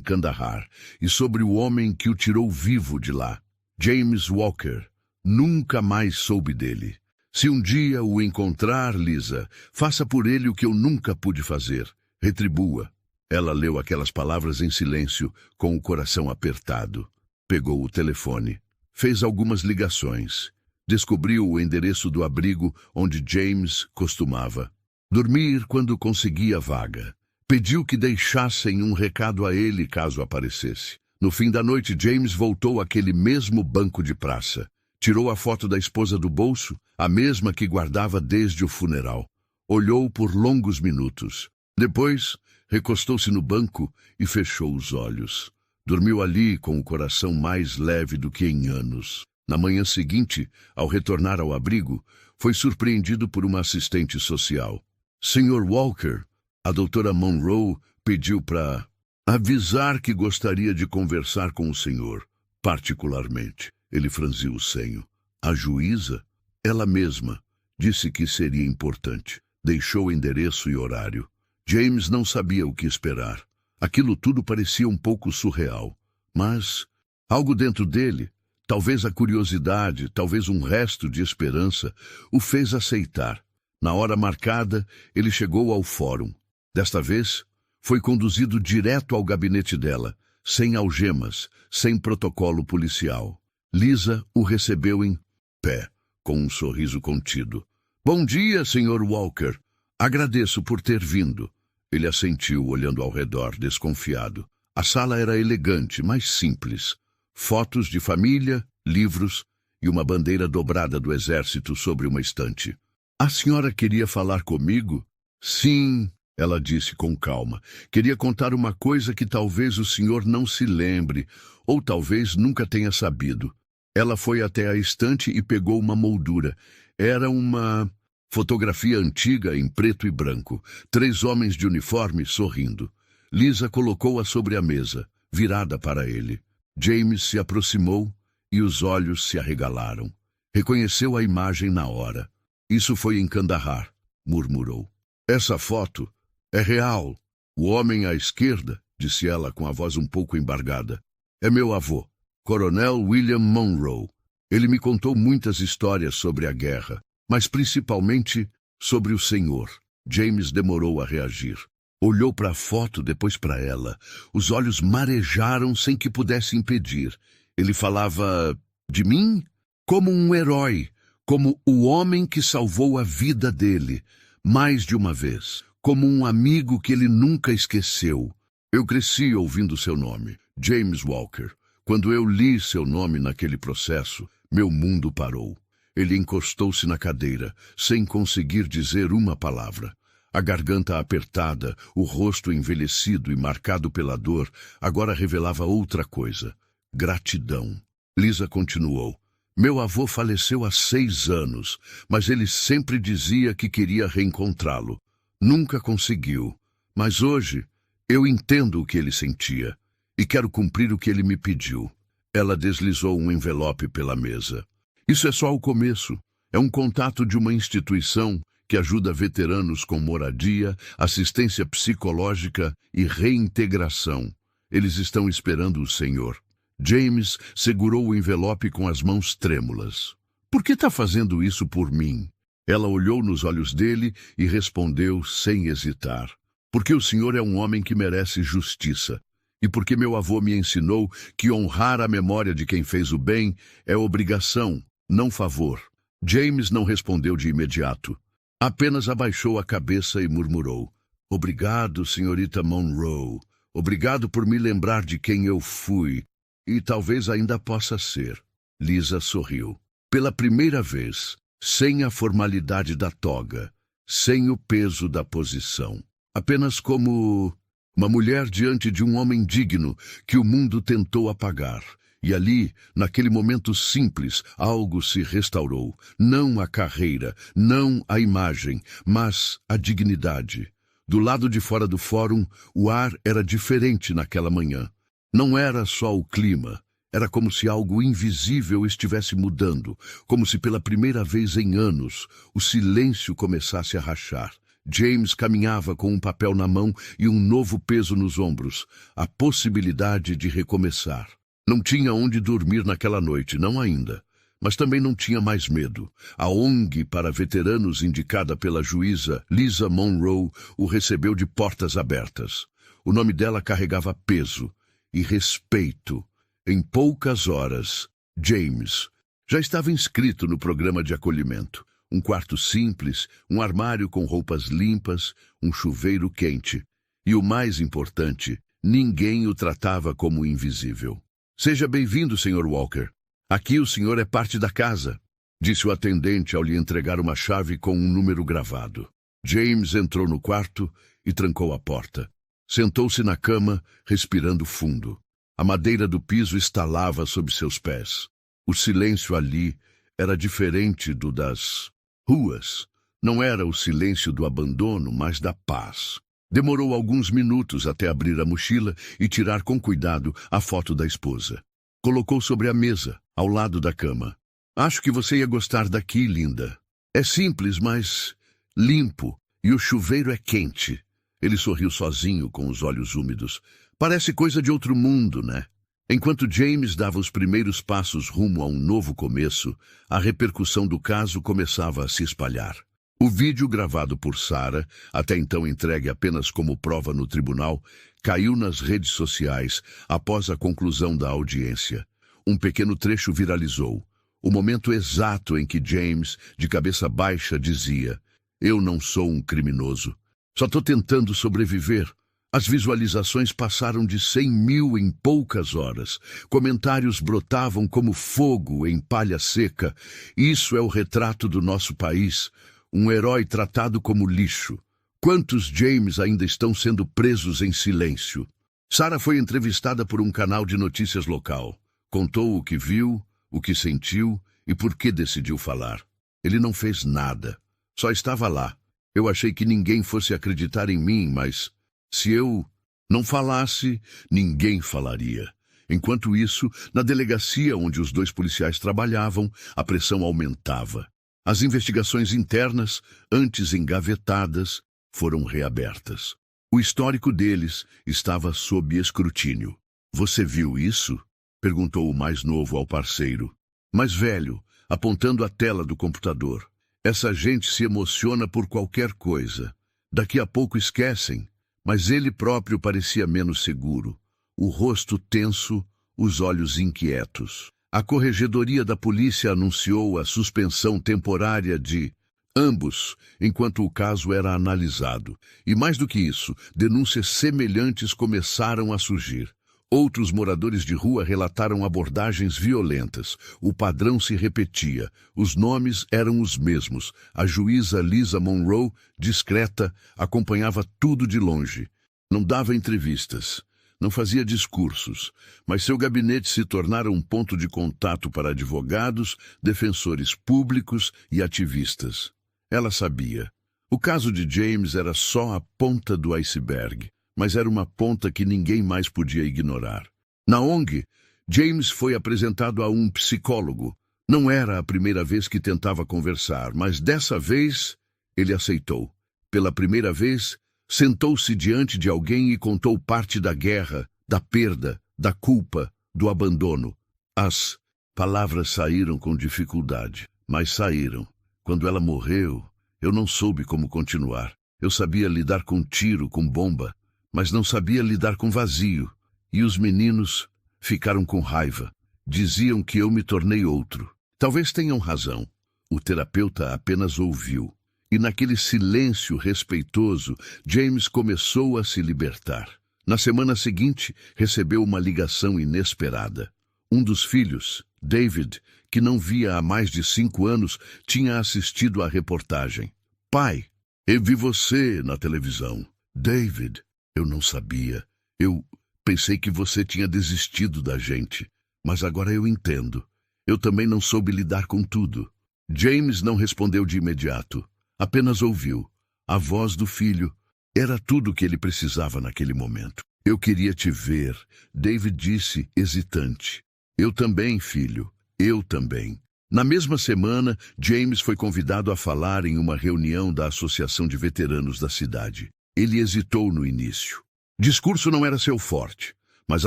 Kandahar e sobre o homem que o tirou vivo de lá. James Walker. Nunca mais soube dele. Se um dia o encontrar, Lisa, faça por ele o que eu nunca pude fazer. Retribua. Ela leu aquelas palavras em silêncio, com o coração apertado. Pegou o telefone. Fez algumas ligações. Descobriu o endereço do abrigo onde James costumava dormir quando conseguia vaga. Pediu que deixassem um recado a ele caso aparecesse. No fim da noite, James voltou àquele mesmo banco de praça. Tirou a foto da esposa do bolso, a mesma que guardava desde o funeral. Olhou por longos minutos. Depois, recostou-se no banco e fechou os olhos. Dormiu ali com o coração mais leve do que em anos. Na manhã seguinte, ao retornar ao abrigo, foi surpreendido por uma assistente social. Sr. Walker, a doutora Monroe pediu para avisar que gostaria de conversar com o senhor, particularmente. Ele franziu o senho. A juíza, ela mesma, disse que seria importante. Deixou endereço e horário. James não sabia o que esperar. Aquilo tudo parecia um pouco surreal. Mas algo dentro dele, talvez a curiosidade, talvez um resto de esperança, o fez aceitar. Na hora marcada, ele chegou ao fórum. Desta vez, foi conduzido direto ao gabinete dela, sem algemas, sem protocolo policial. Lisa o recebeu em pé, com um sorriso contido. Bom dia, Sr. Walker. Agradeço por ter vindo. Ele assentiu, olhando ao redor, desconfiado. A sala era elegante, mas simples. Fotos de família, livros e uma bandeira dobrada do exército sobre uma estante. A senhora queria falar comigo? Sim, ela disse com calma. Queria contar uma coisa que talvez o senhor não se lembre, ou talvez nunca tenha sabido. Ela foi até a estante e pegou uma moldura. Era uma fotografia antiga em preto e branco. 3 homens de uniforme sorrindo. Lisa colocou-a sobre a mesa, virada para ele. James se aproximou e os olhos se arregalaram. Reconheceu a imagem na hora. Isso foi em Kandahar, murmurou. Essa foto é real. O homem à esquerda, disse ela com a voz um pouco embargada, é meu avô, Coronel William Monroe. Ele me contou muitas histórias sobre a guerra, mas principalmente sobre o senhor. James demorou a reagir. Olhou para a foto, depois para ela. Os olhos marejaram sem que pudesse impedir. Ele falava de mim como um herói, como o homem que salvou a vida dele, mais de uma vez, como um amigo que ele nunca esqueceu. Eu cresci ouvindo seu nome, James Walker. Quando eu li seu nome naquele processo, meu mundo parou. Ele encostou-se na cadeira, sem conseguir dizer uma palavra. A garganta apertada, o rosto envelhecido e marcado pela dor, agora revelava outra coisa. Gratidão. Lisa continuou. Meu avô faleceu há 6 anos, mas ele sempre dizia que queria reencontrá-lo. Nunca conseguiu. Mas hoje, eu entendo o que ele sentia e quero cumprir o que ele me pediu. Ela deslizou um envelope pela mesa. Isso é só o começo. É um contato de uma instituição que ajuda veteranos com moradia, assistência psicológica e reintegração. Eles estão esperando o senhor. James segurou o envelope com as mãos trêmulas. Por que está fazendo isso por mim? Ela olhou nos olhos dele e respondeu sem hesitar. Porque o senhor é um homem que merece justiça. E porque meu avô me ensinou que honrar a memória de quem fez o bem é obrigação, não favor. James não respondeu de imediato. Apenas abaixou a cabeça e murmurou. Obrigado, senhorita Monroe. Obrigado por me lembrar de quem eu fui. E talvez ainda possa ser. Lisa sorriu. Pela primeira vez, sem a formalidade da toga, sem o peso da posição. Apenas como uma mulher diante de um homem digno que o mundo tentou apagar. E ali, naquele momento simples, algo se restaurou. Não a carreira, não a imagem, mas a dignidade. Do lado de fora do fórum, o ar era diferente naquela manhã. Não era só o clima, era como se algo invisível estivesse mudando, como se pela primeira vez em anos o silêncio começasse a rachar. James caminhava com um papel na mão e um novo peso nos ombros, a possibilidade de recomeçar. Não tinha onde dormir naquela noite, não ainda, mas também não tinha mais medo. A ONG para veteranos indicada pela juíza Lisa Monroe o recebeu de portas abertas. O nome dela carregava peso e respeito. Em poucas horas, James já estava inscrito no programa de acolhimento. Um quarto simples, um armário com roupas limpas, um chuveiro quente. E o mais importante, ninguém o tratava como invisível. Seja bem-vindo, Sr. Walker. Aqui o senhor é parte da casa, disse o atendente ao lhe entregar uma chave com um número gravado. James entrou no quarto e trancou a porta. Sentou-se na cama, respirando fundo. A madeira do piso estalava sob seus pés. O silêncio ali era diferente do das ruas. Não era o silêncio do abandono, mas da paz. Demorou alguns minutos até abrir a mochila e tirar com cuidado a foto da esposa. Colocou sobre a mesa, ao lado da cama. Acho que você ia gostar daqui, linda. É simples, mas limpo, e o chuveiro é quente. Ele sorriu sozinho com os olhos úmidos. Parece coisa de outro mundo, né? Enquanto James dava os primeiros passos rumo a um novo começo, a repercussão do caso começava a se espalhar. O vídeo gravado por Sarah, até então entregue apenas como prova no tribunal, caiu nas redes sociais após a conclusão da audiência. Um pequeno trecho viralizou. O momento exato em que James, de cabeça baixa, dizia: "Eu não sou um criminoso. Só estou tentando sobreviver." As visualizações passaram de 100 mil em poucas horas. Comentários brotavam como fogo em palha seca. Isso é o retrato do nosso país. um herói tratado como lixo. Quantos James ainda estão sendo presos em silêncio? Sarah foi entrevistada por um canal de notícias local. Contou o que viu, o que sentiu e por que decidiu falar. Ele não fez nada. Só estava lá. Eu achei que ninguém fosse acreditar em mim, mas se eu não falasse, ninguém falaria. Enquanto isso, na delegacia onde os 2 policiais trabalhavam, a pressão aumentava. As investigações internas, antes engavetadas, foram reabertas. O histórico deles estava sob escrutínio. "Você viu isso?" perguntou o mais novo ao parceiro. Mais velho, apontando a tela do computador. "Essa gente se emociona por qualquer coisa. Daqui a pouco esquecem." Mas ele próprio parecia menos seguro. O rosto tenso, os olhos inquietos. A corregedoria da polícia anunciou a suspensão temporária de ambos, enquanto o caso era analisado. E mais do que isso, denúncias semelhantes começaram a surgir. Outros moradores de rua relataram abordagens violentas. O padrão se repetia. Os nomes eram os mesmos. A juíza Lisa Monroe, discreta, acompanhava tudo de longe. Não dava entrevistas. Não fazia discursos, mas seu gabinete se tornara um ponto de contato para advogados, defensores públicos e ativistas. Ela sabia. O caso de James era só a ponta do iceberg, mas era uma ponta que ninguém mais podia ignorar. Na ONG, James foi apresentado a um psicólogo. Não era a primeira vez que tentava conversar, mas dessa vez ele aceitou. Pela primeira vez, sentou-se diante de alguém e contou parte da guerra, da perda, da culpa, do abandono. As palavras saíram com dificuldade, mas saíram. Quando ela morreu, eu não soube como continuar. Eu sabia lidar com tiro, com bomba, mas não sabia lidar com vazio. E os meninos ficaram com raiva. Diziam que eu me tornei outro. Talvez tenham razão. O terapeuta apenas ouviu. E naquele silêncio respeitoso, James começou a se libertar. Na semana seguinte, recebeu uma ligação inesperada. Um dos filhos, David, que não via há mais de 5 anos, tinha assistido à reportagem. "Pai, eu vi você na televisão." "David, eu não sabia. Eu pensei que você tinha desistido da gente. Mas agora eu entendo. Eu também não soube lidar com tudo." James não respondeu de imediato. Apenas ouviu. A voz do filho. Era tudo o que ele precisava naquele momento. "Eu queria te ver", David disse, hesitante. "Eu também, filho. Eu também." Na mesma semana, James foi convidado a falar em uma reunião da Associação de Veteranos da cidade. Ele hesitou no início. Discurso não era seu forte, mas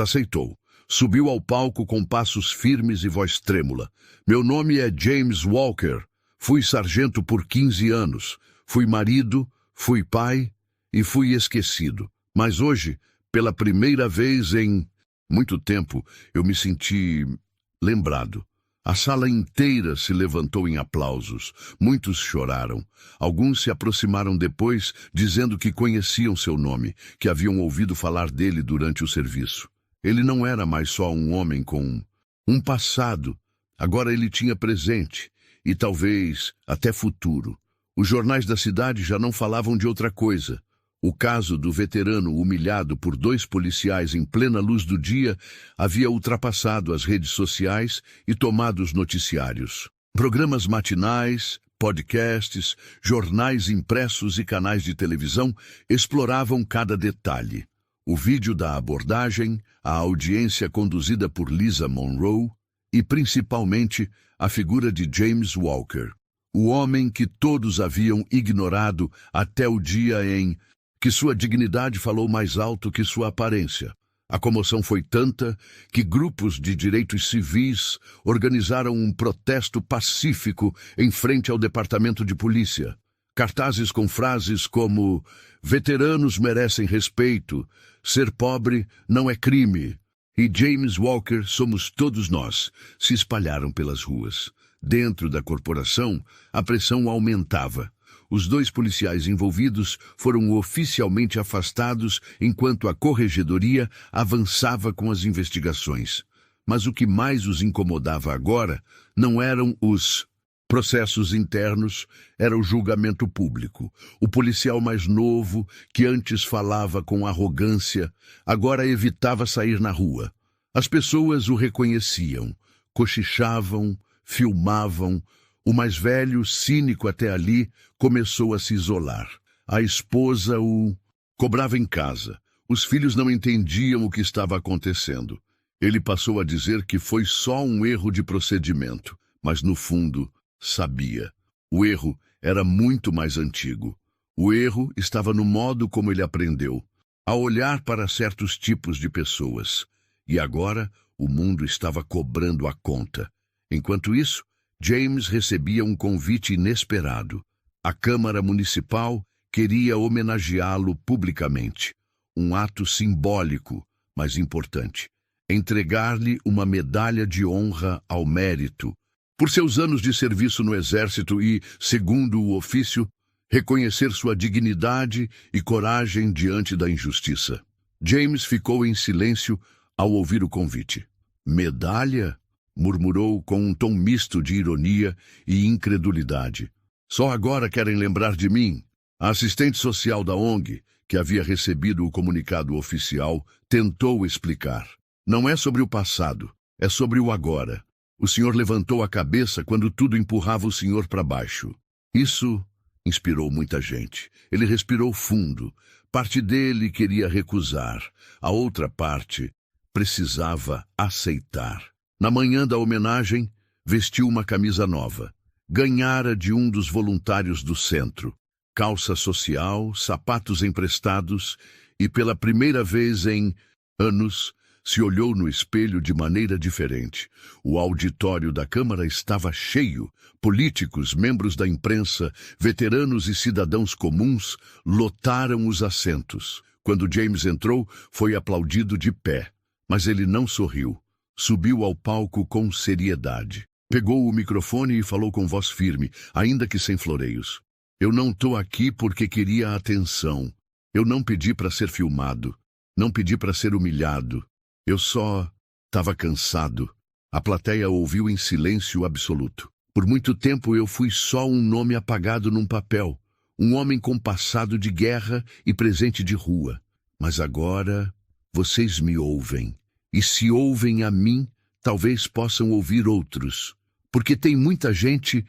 aceitou. Subiu ao palco com passos firmes e voz trêmula. "Meu nome é James Walker. Fui sargento por 15 anos. Fui marido, fui pai e fui esquecido. Mas hoje, pela primeira vez em muito tempo, eu me senti lembrado." A sala inteira se levantou em aplausos. Muitos choraram. Alguns se aproximaram depois, dizendo que conheciam seu nome, que haviam ouvido falar dele durante o serviço. Ele não era mais só um homem com um passado. Agora ele tinha presente e talvez até futuro. Os jornais da cidade já não falavam de outra coisa. O caso do veterano humilhado por 2 policiais em plena luz do dia havia ultrapassado as redes sociais e tomado os noticiários. Programas matinais, podcasts, jornais impressos e canais de televisão exploravam cada detalhe. O vídeo da abordagem, a audiência conduzida por Lisa Monroe e, principalmente, a figura de James Walker, o homem que todos haviam ignorado até o dia em que sua dignidade falou mais alto que sua aparência. A comoção foi tanta que grupos de direitos civis organizaram um protesto pacífico em frente ao departamento de polícia. Cartazes com frases como "Veteranos merecem respeito", "Ser pobre não é crime" e "James Walker somos todos nós" se espalharam pelas ruas. Dentro da corporação, a pressão aumentava. Os 2 policiais envolvidos foram oficialmente afastados enquanto a corregedoria avançava com as investigações. Mas o que mais os incomodava agora não eram os Processos internos era o julgamento público. O policial mais novo, que antes falava com arrogância, agora evitava sair na rua. As pessoas o reconheciam, cochichavam, filmavam. O mais velho, cínico até ali, começou a se isolar. A esposa o cobrava em casa. Os filhos não entendiam o que estava acontecendo. Ele passou a dizer que foi só um erro de procedimento, mas no fundo sabia. O erro era muito mais antigo. O erro estava no modo como ele aprendeu, a olhar para certos tipos de pessoas. E agora o mundo estava cobrando a conta. Enquanto isso, James recebia um convite inesperado. A Câmara Municipal queria homenageá-lo publicamente. Um ato simbólico, mas importante. Entregar-lhe uma medalha de honra ao mérito, por seus anos de serviço no Exército e, segundo o ofício, reconhecer sua dignidade e coragem diante da injustiça. James ficou em silêncio ao ouvir o convite. Medalha? Murmurou com um tom misto de ironia e incredulidade. Só agora querem lembrar de mim. A assistente social da ONG, que havia recebido o comunicado oficial, tentou explicar. Não é sobre o passado, é sobre o agora. O senhor levantou a cabeça quando tudo empurrava o senhor para baixo. Isso inspirou muita gente. Ele respirou fundo. Parte dele queria recusar. A outra parte precisava aceitar. Na manhã da homenagem, vestiu uma camisa nova. Ganhara de um dos voluntários do centro. Calça social, sapatos emprestados e, pela primeira vez em anos, se olhou no espelho de maneira diferente. O auditório da Câmara estava cheio. Políticos, membros da imprensa, veteranos e cidadãos comuns lotaram os assentos. Quando James entrou, foi aplaudido de pé. Mas ele não sorriu. Subiu ao palco com seriedade. Pegou o microfone e falou com voz firme, ainda que sem floreios. Eu não estou aqui porque queria atenção. Eu não pedi para ser filmado. Não pedi para ser humilhado. Eu só estava cansado. A plateia ouviu em silêncio absoluto. Por muito tempo eu fui só um nome apagado num papel. Um homem com passado de guerra e presente de rua. Mas agora vocês me ouvem. E se ouvem a mim, talvez possam ouvir outros. Porque tem muita gente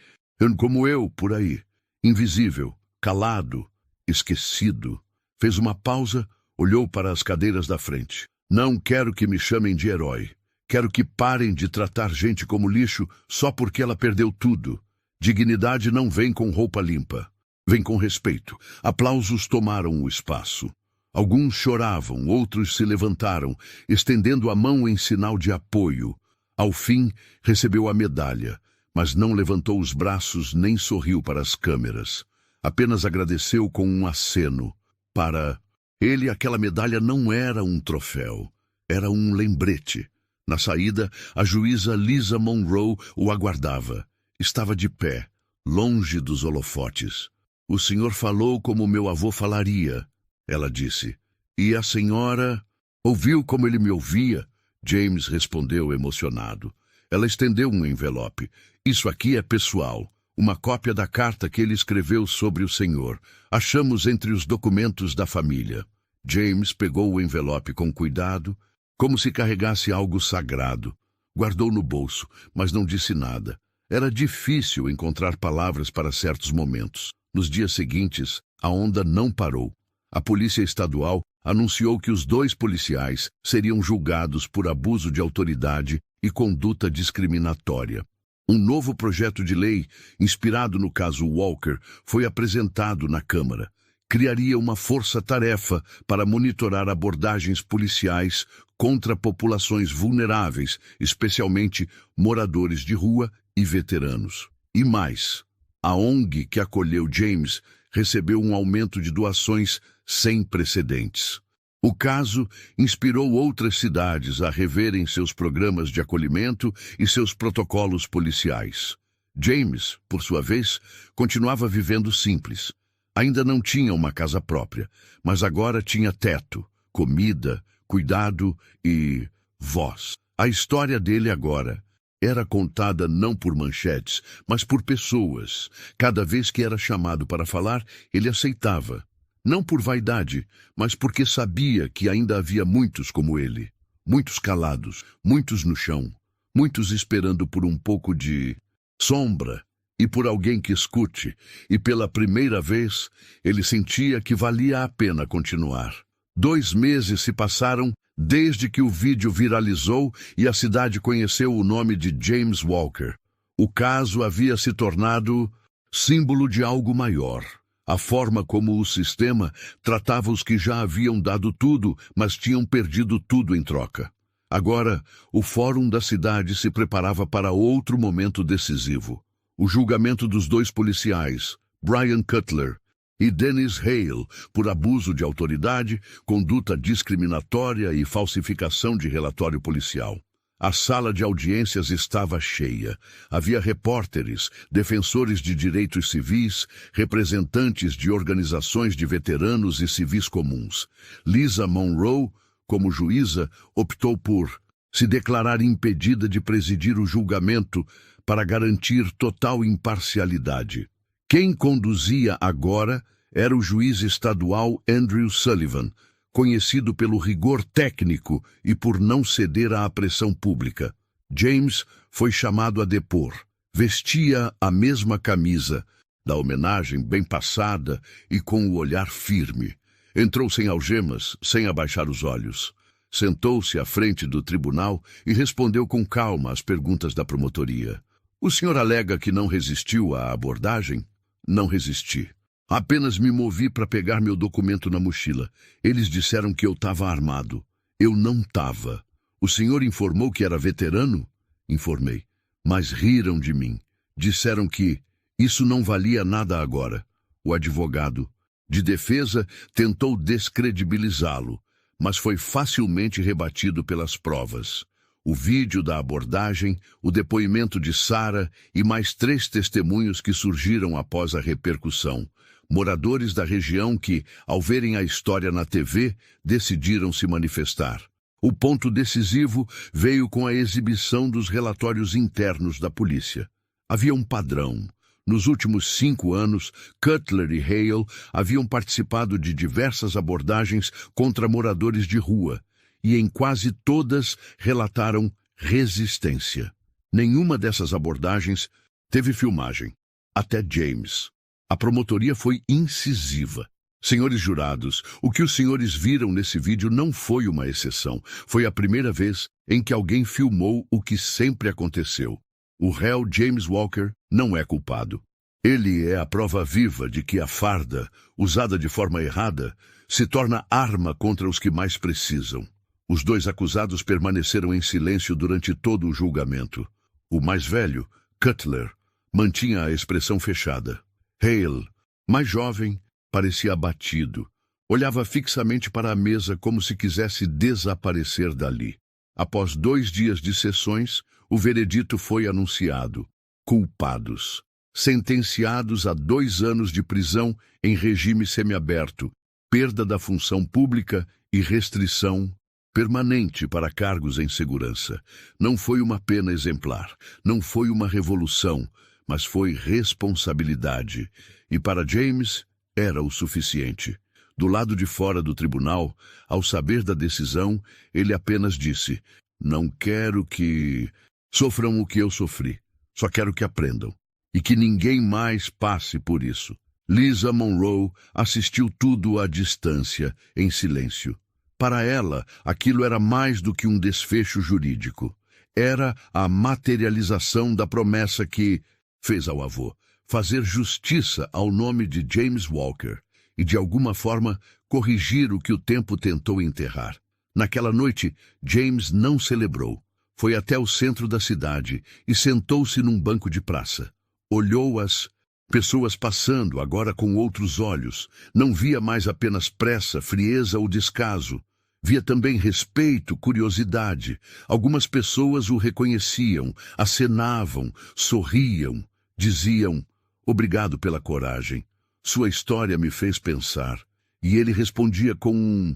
como eu por aí. Invisível, calado, esquecido. Fez uma pausa, olhou para as cadeiras da frente. Não quero que me chamem de herói. Quero que parem de tratar gente como lixo só porque ela perdeu tudo. Dignidade não vem com roupa limpa. Vem com respeito. Aplausos tomaram o espaço. Alguns choravam, outros se levantaram, estendendo a mão em sinal de apoio. Ao fim, recebeu a medalha, mas não levantou os braços nem sorriu para as câmeras. Apenas agradeceu com um aceno. Para ele, aquela medalha não era um troféu, era um lembrete. Na saída, a juíza Lisa Monroe o aguardava. Estava de pé, longe dos holofotes. O senhor falou como meu avô falaria, ela disse. E a senhora ouviu como ele me ouvia? James respondeu emocionado. Ela estendeu um envelope. Isso aqui é pessoal. Uma cópia da carta que ele escreveu sobre o senhor. Achamos entre os documentos da família. James pegou o envelope com cuidado, como se carregasse algo sagrado. Guardou no bolso, mas não disse nada. Era difícil encontrar palavras para certos momentos. Nos dias seguintes, a onda não parou. A Polícia Estadual anunciou que os 2 policiais seriam julgados por abuso de autoridade e conduta discriminatória. Um novo projeto de lei, inspirado no caso Walker, foi apresentado na Câmara. Criaria uma força-tarefa para monitorar abordagens policiais contra populações vulneráveis, especialmente moradores de rua e veteranos. E mais, a ONG que acolheu James recebeu um aumento de doações sem precedentes. O caso inspirou outras cidades a reverem seus programas de acolhimento e seus protocolos policiais. James, por sua vez, continuava vivendo simples. Ainda não tinha uma casa própria, mas agora tinha teto, comida, cuidado e voz. A história dele agora era contada não por manchetes, mas por pessoas. Cada vez que era chamado para falar, ele aceitava. Não por vaidade, mas porque sabia que ainda havia muitos como ele. Muitos calados, muitos no chão, muitos esperando por um pouco de sombra e por alguém que escute. E pela primeira vez, ele sentia que valia a pena continuar. 2 meses se passaram desde que o vídeo viralizou e a cidade conheceu o nome de James Walker. O caso havia se tornado símbolo de algo maior. A forma como o sistema tratava os que já haviam dado tudo, mas tinham perdido tudo em troca. Agora, o Fórum da cidade se preparava para outro momento decisivo. O julgamento dos 2 policiais, Brian Cutler e Dennis Hale, por abuso de autoridade, conduta discriminatória e falsificação de relatório policial. A sala de audiências estava cheia. Havia repórteres, defensores de direitos civis, representantes de organizações de veteranos e civis comuns. Lisa Monroe, como juíza, optou por se declarar impedida de presidir o julgamento para garantir total imparcialidade. Quem conduzia agora era o juiz estadual Andrew Sullivan, conhecido pelo rigor técnico e por não ceder à pressão pública. James foi chamado a depor. Vestia a mesma camisa, da homenagem bem passada e com o olhar firme. Entrou sem algemas, sem abaixar os olhos. Sentou-se à frente do tribunal e respondeu com calma às perguntas da promotoria. O senhor alega que não resistiu à abordagem? Não resisti. Apenas me movi para pegar meu documento na mochila. Eles disseram que eu estava armado. Eu não estava. O senhor informou que era veterano? Informei. Mas riram de mim. Disseram que isso não valia nada agora. O advogado de defesa tentou descredibilizá-lo, mas foi facilmente rebatido pelas provas. O vídeo da abordagem, o depoimento de Sarah e mais 3 testemunhos que surgiram após a repercussão. Moradores da região que, ao verem a história na TV, decidiram se manifestar. O ponto decisivo veio com a exibição dos relatórios internos da polícia. Havia um padrão. Nos últimos 5 anos, Cutler e Hale haviam participado de diversas abordagens contra moradores de rua, e em quase todas relataram resistência. Nenhuma dessas abordagens teve filmagem. Até James. A promotoria foi incisiva. Senhores jurados, o que os senhores viram nesse vídeo não foi uma exceção. Foi a primeira vez em que alguém filmou o que sempre aconteceu. O réu James Walker não é culpado. Ele é a prova viva de que a farda, usada de forma errada, se torna arma contra os que mais precisam. Os 2 acusados permaneceram em silêncio durante todo o julgamento. O mais velho, Cutler, mantinha a expressão fechada. Hale, mais jovem, parecia abatido. Olhava fixamente para a mesa como se quisesse desaparecer dali. Após 2 dias de sessões, o veredito foi anunciado. Culpados. Sentenciados a 2 anos de prisão em regime semiaberto, perda da função pública e restrição permanente para cargos em segurança. Não foi uma pena exemplar, não foi uma revolução, mas foi responsabilidade. E para James era o suficiente. Do lado de fora do tribunal, ao saber da decisão, ele apenas disse: "Não quero que sofram o que eu sofri. Só quero que aprendam. E que ninguém mais passe por isso." Lisa Monroe assistiu tudo à distância, em silêncio. Para ela, aquilo era mais do que um desfecho jurídico. Era a materialização da promessa que fez ao avô: fazer justiça ao nome de James Walker e, de alguma forma, corrigir o que o tempo tentou enterrar. Naquela noite, James não celebrou. Foi até o centro da cidade e sentou-se num banco de praça. Olhou as pessoas passando, agora com outros olhos. Não via mais apenas pressa, frieza ou descaso. Via também respeito, curiosidade. Algumas pessoas o reconheciam, acenavam, sorriam. Diziam: "Obrigado pela coragem. Sua história me fez pensar." E ele respondia com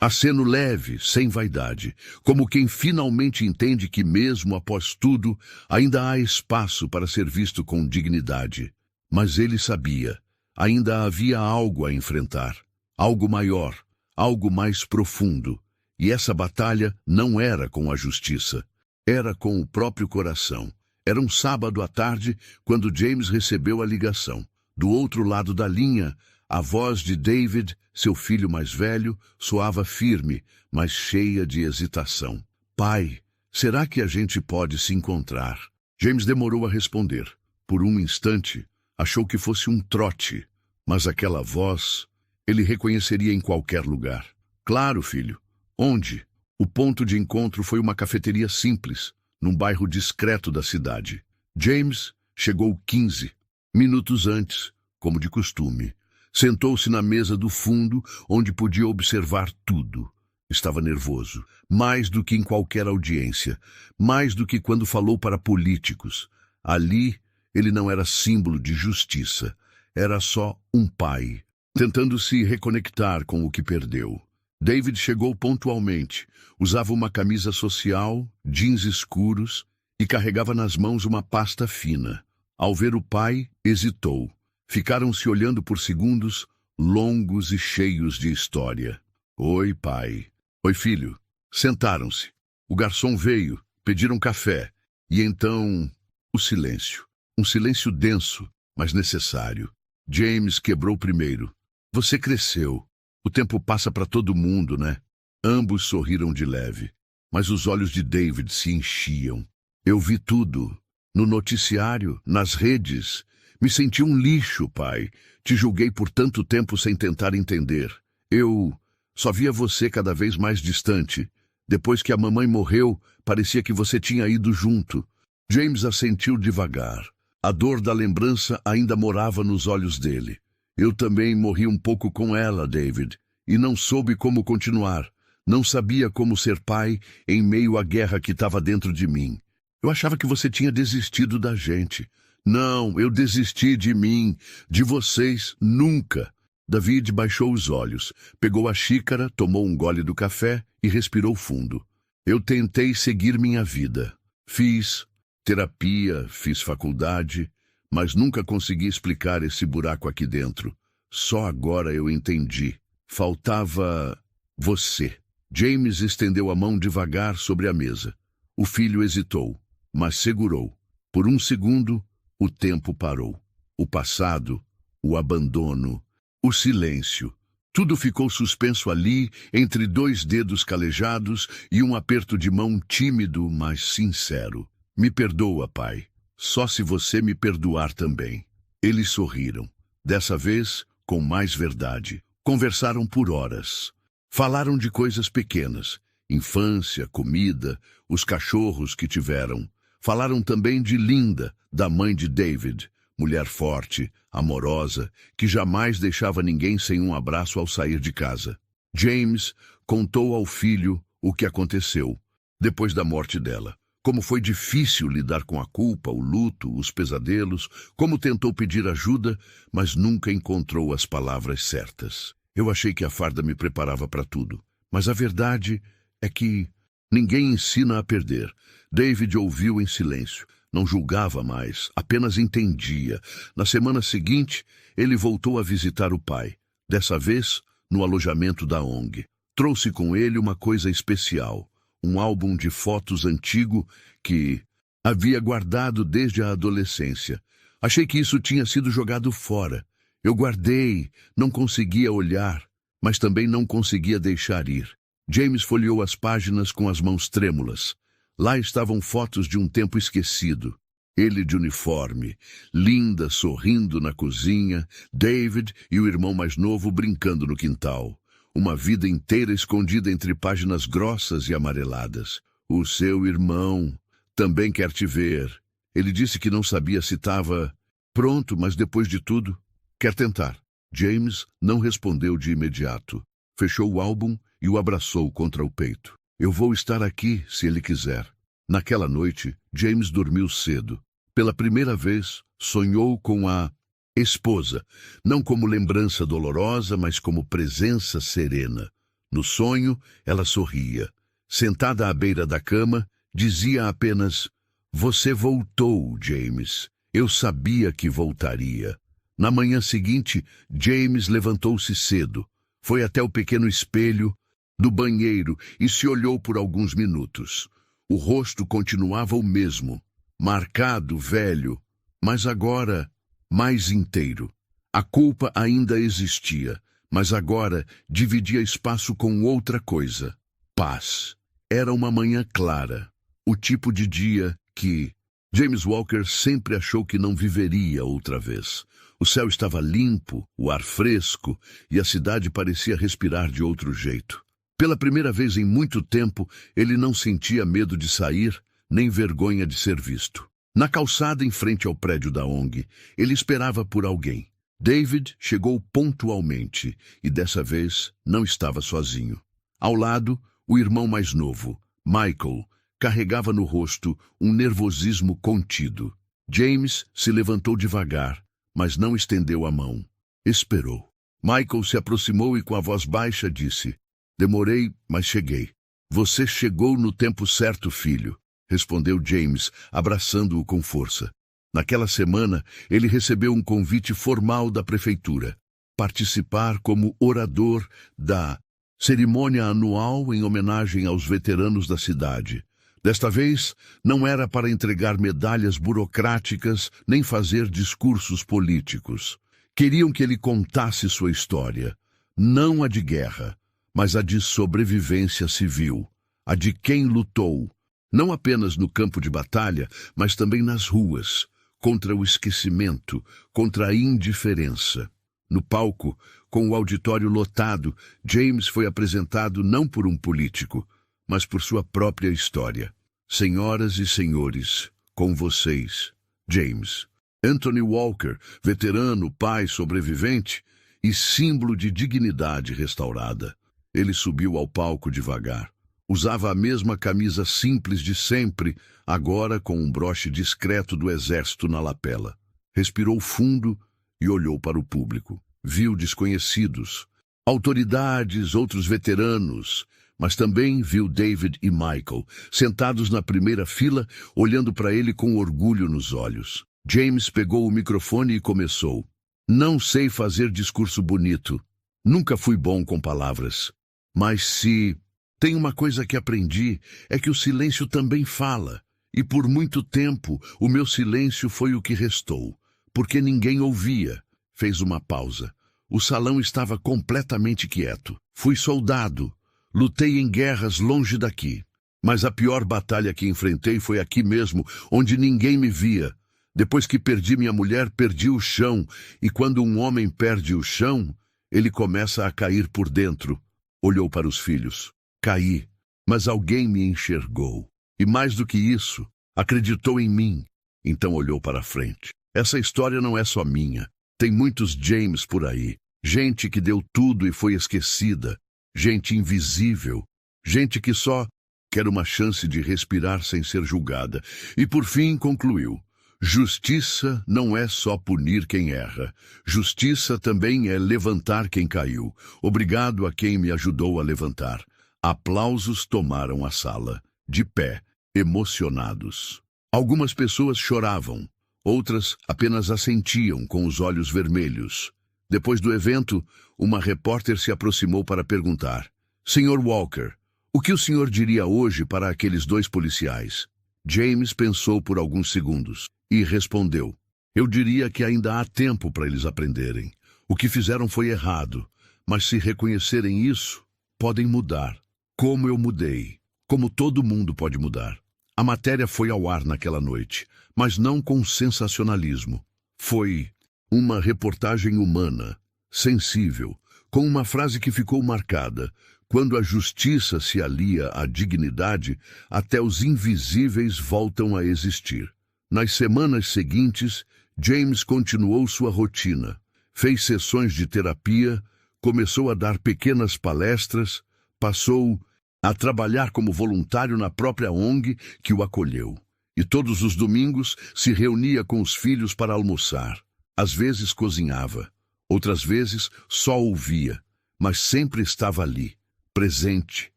Aceno leve, sem vaidade, como quem finalmente entende que mesmo após tudo, ainda há espaço para ser visto com dignidade. Mas ele sabia, ainda havia algo a enfrentar, algo maior, algo mais profundo. E essa batalha não era com a justiça, era com o próprio coração. Era um sábado à tarde, quando James recebeu a ligação. Do outro lado da linha, a voz de David, seu filho mais velho, soava firme, mas cheia de hesitação. Pai, será que a gente pode se encontrar? James demorou a responder. Por um instante, achou que fosse um trote, mas aquela voz ele reconheceria em qualquer lugar. Claro, filho. Onde? O ponto de encontro foi uma cafeteria simples, num bairro discreto da cidade. James chegou 15 minutos antes, como de costume. Sentou-se na mesa do fundo, onde podia observar tudo. Estava nervoso, mais do que em qualquer audiência, mais do que quando falou para políticos. Ali, ele não era símbolo de justiça, era só um pai, tentando se reconectar com o que perdeu. David chegou pontualmente, usava uma camisa social, jeans escuros e carregava nas mãos uma pasta fina. Ao ver o pai, hesitou. Ficaram se olhando por segundos, longos e cheios de história. Oi, pai. Oi, filho. Sentaram-se. O garçom veio, pediram café. E então, o silêncio. Um silêncio denso, mas necessário. James quebrou primeiro. Você cresceu. O tempo passa para todo mundo, né? Ambos sorriram de leve, mas os olhos de David se enchiam. Eu vi tudo. No noticiário, nas redes. Me senti um lixo, pai. Te julguei por tanto tempo sem tentar entender. Eu só via você cada vez mais distante. Depois que a mamãe morreu, parecia que você tinha ido junto. James assentiu devagar. A dor da lembrança ainda morava nos olhos dele. Eu também morri um pouco com ela, David, e não soube como continuar. Não sabia como ser pai em meio à guerra que estava dentro de mim. Eu achava que você tinha desistido da gente. Não, eu desisti de mim, de vocês, nunca. David baixou os olhos, pegou a xícara, tomou um gole do café e respirou fundo. Eu tentei seguir minha vida. Fiz terapia, fiz faculdade, mas nunca consegui explicar esse buraco aqui dentro. Só agora eu entendi. Faltava você. James estendeu a mão devagar sobre a mesa. O filho hesitou, mas segurou. Por um segundo, o tempo parou. O passado, o abandono, o silêncio. Tudo ficou suspenso ali, entre dois dedos calejados e um aperto de mão tímido, mas sincero. Me perdoa, pai. Só se você me perdoar também. Eles sorriram. Dessa vez, com mais verdade. Conversaram por horas. Falaram de coisas pequenas. Infância, comida, os cachorros que tiveram. Falaram também de Linda, da mãe de David, mulher forte, amorosa, que jamais deixava ninguém sem um abraço ao sair de casa. James contou ao filho o que aconteceu, depois da morte dela. Como foi difícil lidar com a culpa, o luto, os pesadelos, como tentou pedir ajuda, mas nunca encontrou as palavras certas. Eu achei que a farda me preparava para tudo, mas a verdade é que ninguém ensina a perder. David ouviu em silêncio. Não julgava mais, apenas entendia. Na semana seguinte, ele voltou a visitar o pai. Dessa vez, no alojamento da ONG. Trouxe com ele uma coisa especial. Um álbum de fotos antigo que havia guardado desde a adolescência. Achei que isso tinha sido jogado fora. Eu guardei, não conseguia olhar, mas também não conseguia deixar ir. James folheou as páginas com as mãos trêmulas. Lá estavam fotos de um tempo esquecido. Ele de uniforme, Linda sorrindo na cozinha, David e o irmão mais novo brincando no quintal. Uma vida inteira escondida entre páginas grossas e amareladas. O seu irmão também quer te ver. Ele disse que não sabia se estava pronto, mas depois de tudo, quer tentar. James não respondeu de imediato. Fechou o álbum e o abraçou contra o peito. Eu vou estar aqui, se ele quiser. Naquela noite, James dormiu cedo. Pela primeira vez, sonhou com a esposa, não como lembrança dolorosa, mas como presença serena. No sonho, ela sorria. Sentada à beira da cama, dizia apenas: "Você voltou, James. Eu sabia que voltaria." Na manhã seguinte, James levantou-se cedo. Foi até o pequeno espelho do banheiro e se olhou por alguns minutos. O rosto continuava o mesmo, marcado, velho, mas agora mais inteiro. A culpa ainda existia, mas agora dividia espaço com outra coisa: paz. Era uma manhã clara, o tipo de dia que James Walker sempre achou que não viveria outra vez. O céu estava limpo, o ar fresco, e a cidade parecia respirar de outro jeito. Pela primeira vez em muito tempo, ele não sentia medo de sair, nem vergonha de ser visto. Na calçada em frente ao prédio da ONG, ele esperava por alguém. David chegou pontualmente, e dessa vez não estava sozinho. Ao lado, o irmão mais novo, Michael, carregava no rosto um nervosismo contido. James se levantou devagar, mas não estendeu a mão. Esperou. Michael se aproximou e com a voz baixa disse: "Demorei, mas cheguei." "Você chegou no tempo certo, filho", respondeu James, abraçando-o com força. Naquela semana, ele recebeu um convite formal da prefeitura: participar como orador da cerimônia anual em homenagem aos veteranos da cidade. Desta vez, não era para entregar medalhas burocráticas nem fazer discursos políticos. Queriam que ele contasse sua história, não a de guerra, mas a de sobrevivência civil, a de quem lutou, não apenas no campo de batalha, mas também nas ruas, contra o esquecimento, contra a indiferença. No palco, com o auditório lotado, James foi apresentado não por um político, mas por sua própria história. "Senhoras e senhores, com vocês, James." Anthony Walker, veterano, pai sobrevivente e símbolo de dignidade restaurada. Ele subiu ao palco devagar. Usava a mesma camisa simples de sempre, agora com um broche discreto do exército na lapela. Respirou fundo e olhou para o público. Viu desconhecidos, autoridades, outros veteranos, mas também viu David e Michael, sentados na primeira fila, olhando para ele com orgulho nos olhos. James pegou o microfone e começou: "Não sei fazer discurso bonito. Nunca fui bom com palavras. Mas se tem uma coisa que aprendi, é que o silêncio também fala. E por muito tempo, o meu silêncio foi o que restou, porque ninguém ouvia." Fez uma pausa. O salão estava completamente quieto. "Fui soldado. Lutei em guerras longe daqui. Mas a pior batalha que enfrentei foi aqui mesmo, onde ninguém me via. Depois que perdi minha mulher, perdi o chão. E quando um homem perde o chão, ele começa a cair por dentro." Olhou para os filhos. "Caí, mas alguém me enxergou. E mais do que isso, acreditou em mim." Então olhou para a frente. "Essa história não é só minha. Tem muitos James por aí. Gente que deu tudo e foi esquecida. Gente invisível. Gente que só quer uma chance de respirar sem ser julgada." E por fim concluiu: "Justiça não é só punir quem erra. Justiça também é levantar quem caiu. Obrigado a quem me ajudou a levantar." Aplausos tomaram a sala, de pé, emocionados. Algumas pessoas choravam, outras apenas assentiam com os olhos vermelhos. Depois do evento, uma repórter se aproximou para perguntar: "Sr. Walker, o que o senhor diria hoje para aqueles 2 policiais?" James pensou por alguns segundos e respondeu: "Eu diria que ainda há tempo para eles aprenderem. O que fizeram foi errado, mas se reconhecerem isso, podem mudar. Como eu mudei, como todo mundo pode mudar." A matéria foi ao ar naquela noite, mas não com sensacionalismo. Foi uma reportagem humana, sensível, com uma frase que ficou marcada: "Quando a justiça se alia à dignidade, até os invisíveis voltam a existir." Nas semanas seguintes, James continuou sua rotina. Fez sessões de terapia, começou a dar pequenas palestras, passou a trabalhar como voluntário na própria ONG que o acolheu. E todos os domingos se reunia com os filhos para almoçar. Às vezes cozinhava, outras vezes só ouvia, mas sempre estava ali, presente,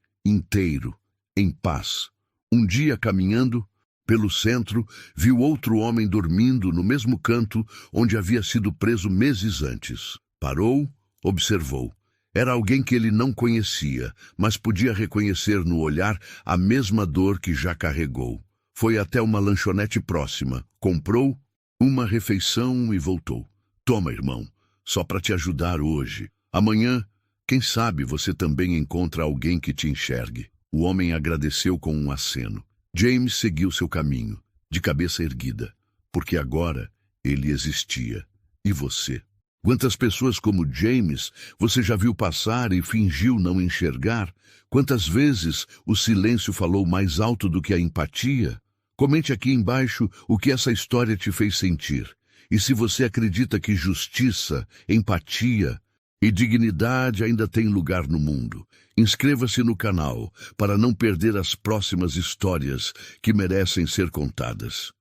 inteiro, em paz. Um dia, caminhando pelo centro, viu outro homem dormindo no mesmo canto onde havia sido preso meses antes. Parou, observou. Era alguém que ele não conhecia, mas podia reconhecer no olhar a mesma dor que já carregou. Foi até uma lanchonete próxima, comprou uma refeição e voltou. Toma, irmão, só para te ajudar hoje. Amanhã, quem sabe você também encontra alguém que te enxergue. O homem agradeceu com um aceno. James seguiu seu caminho, de cabeça erguida, porque agora ele existia. E você? Quantas pessoas como James você já viu passar e fingiu não enxergar? Quantas vezes o silêncio falou mais alto do que a empatia? Comente aqui embaixo o que essa história te fez sentir. E se você acredita que justiça, empatia e dignidade ainda têm lugar no mundo, inscreva-se no canal para não perder as próximas histórias que merecem ser contadas.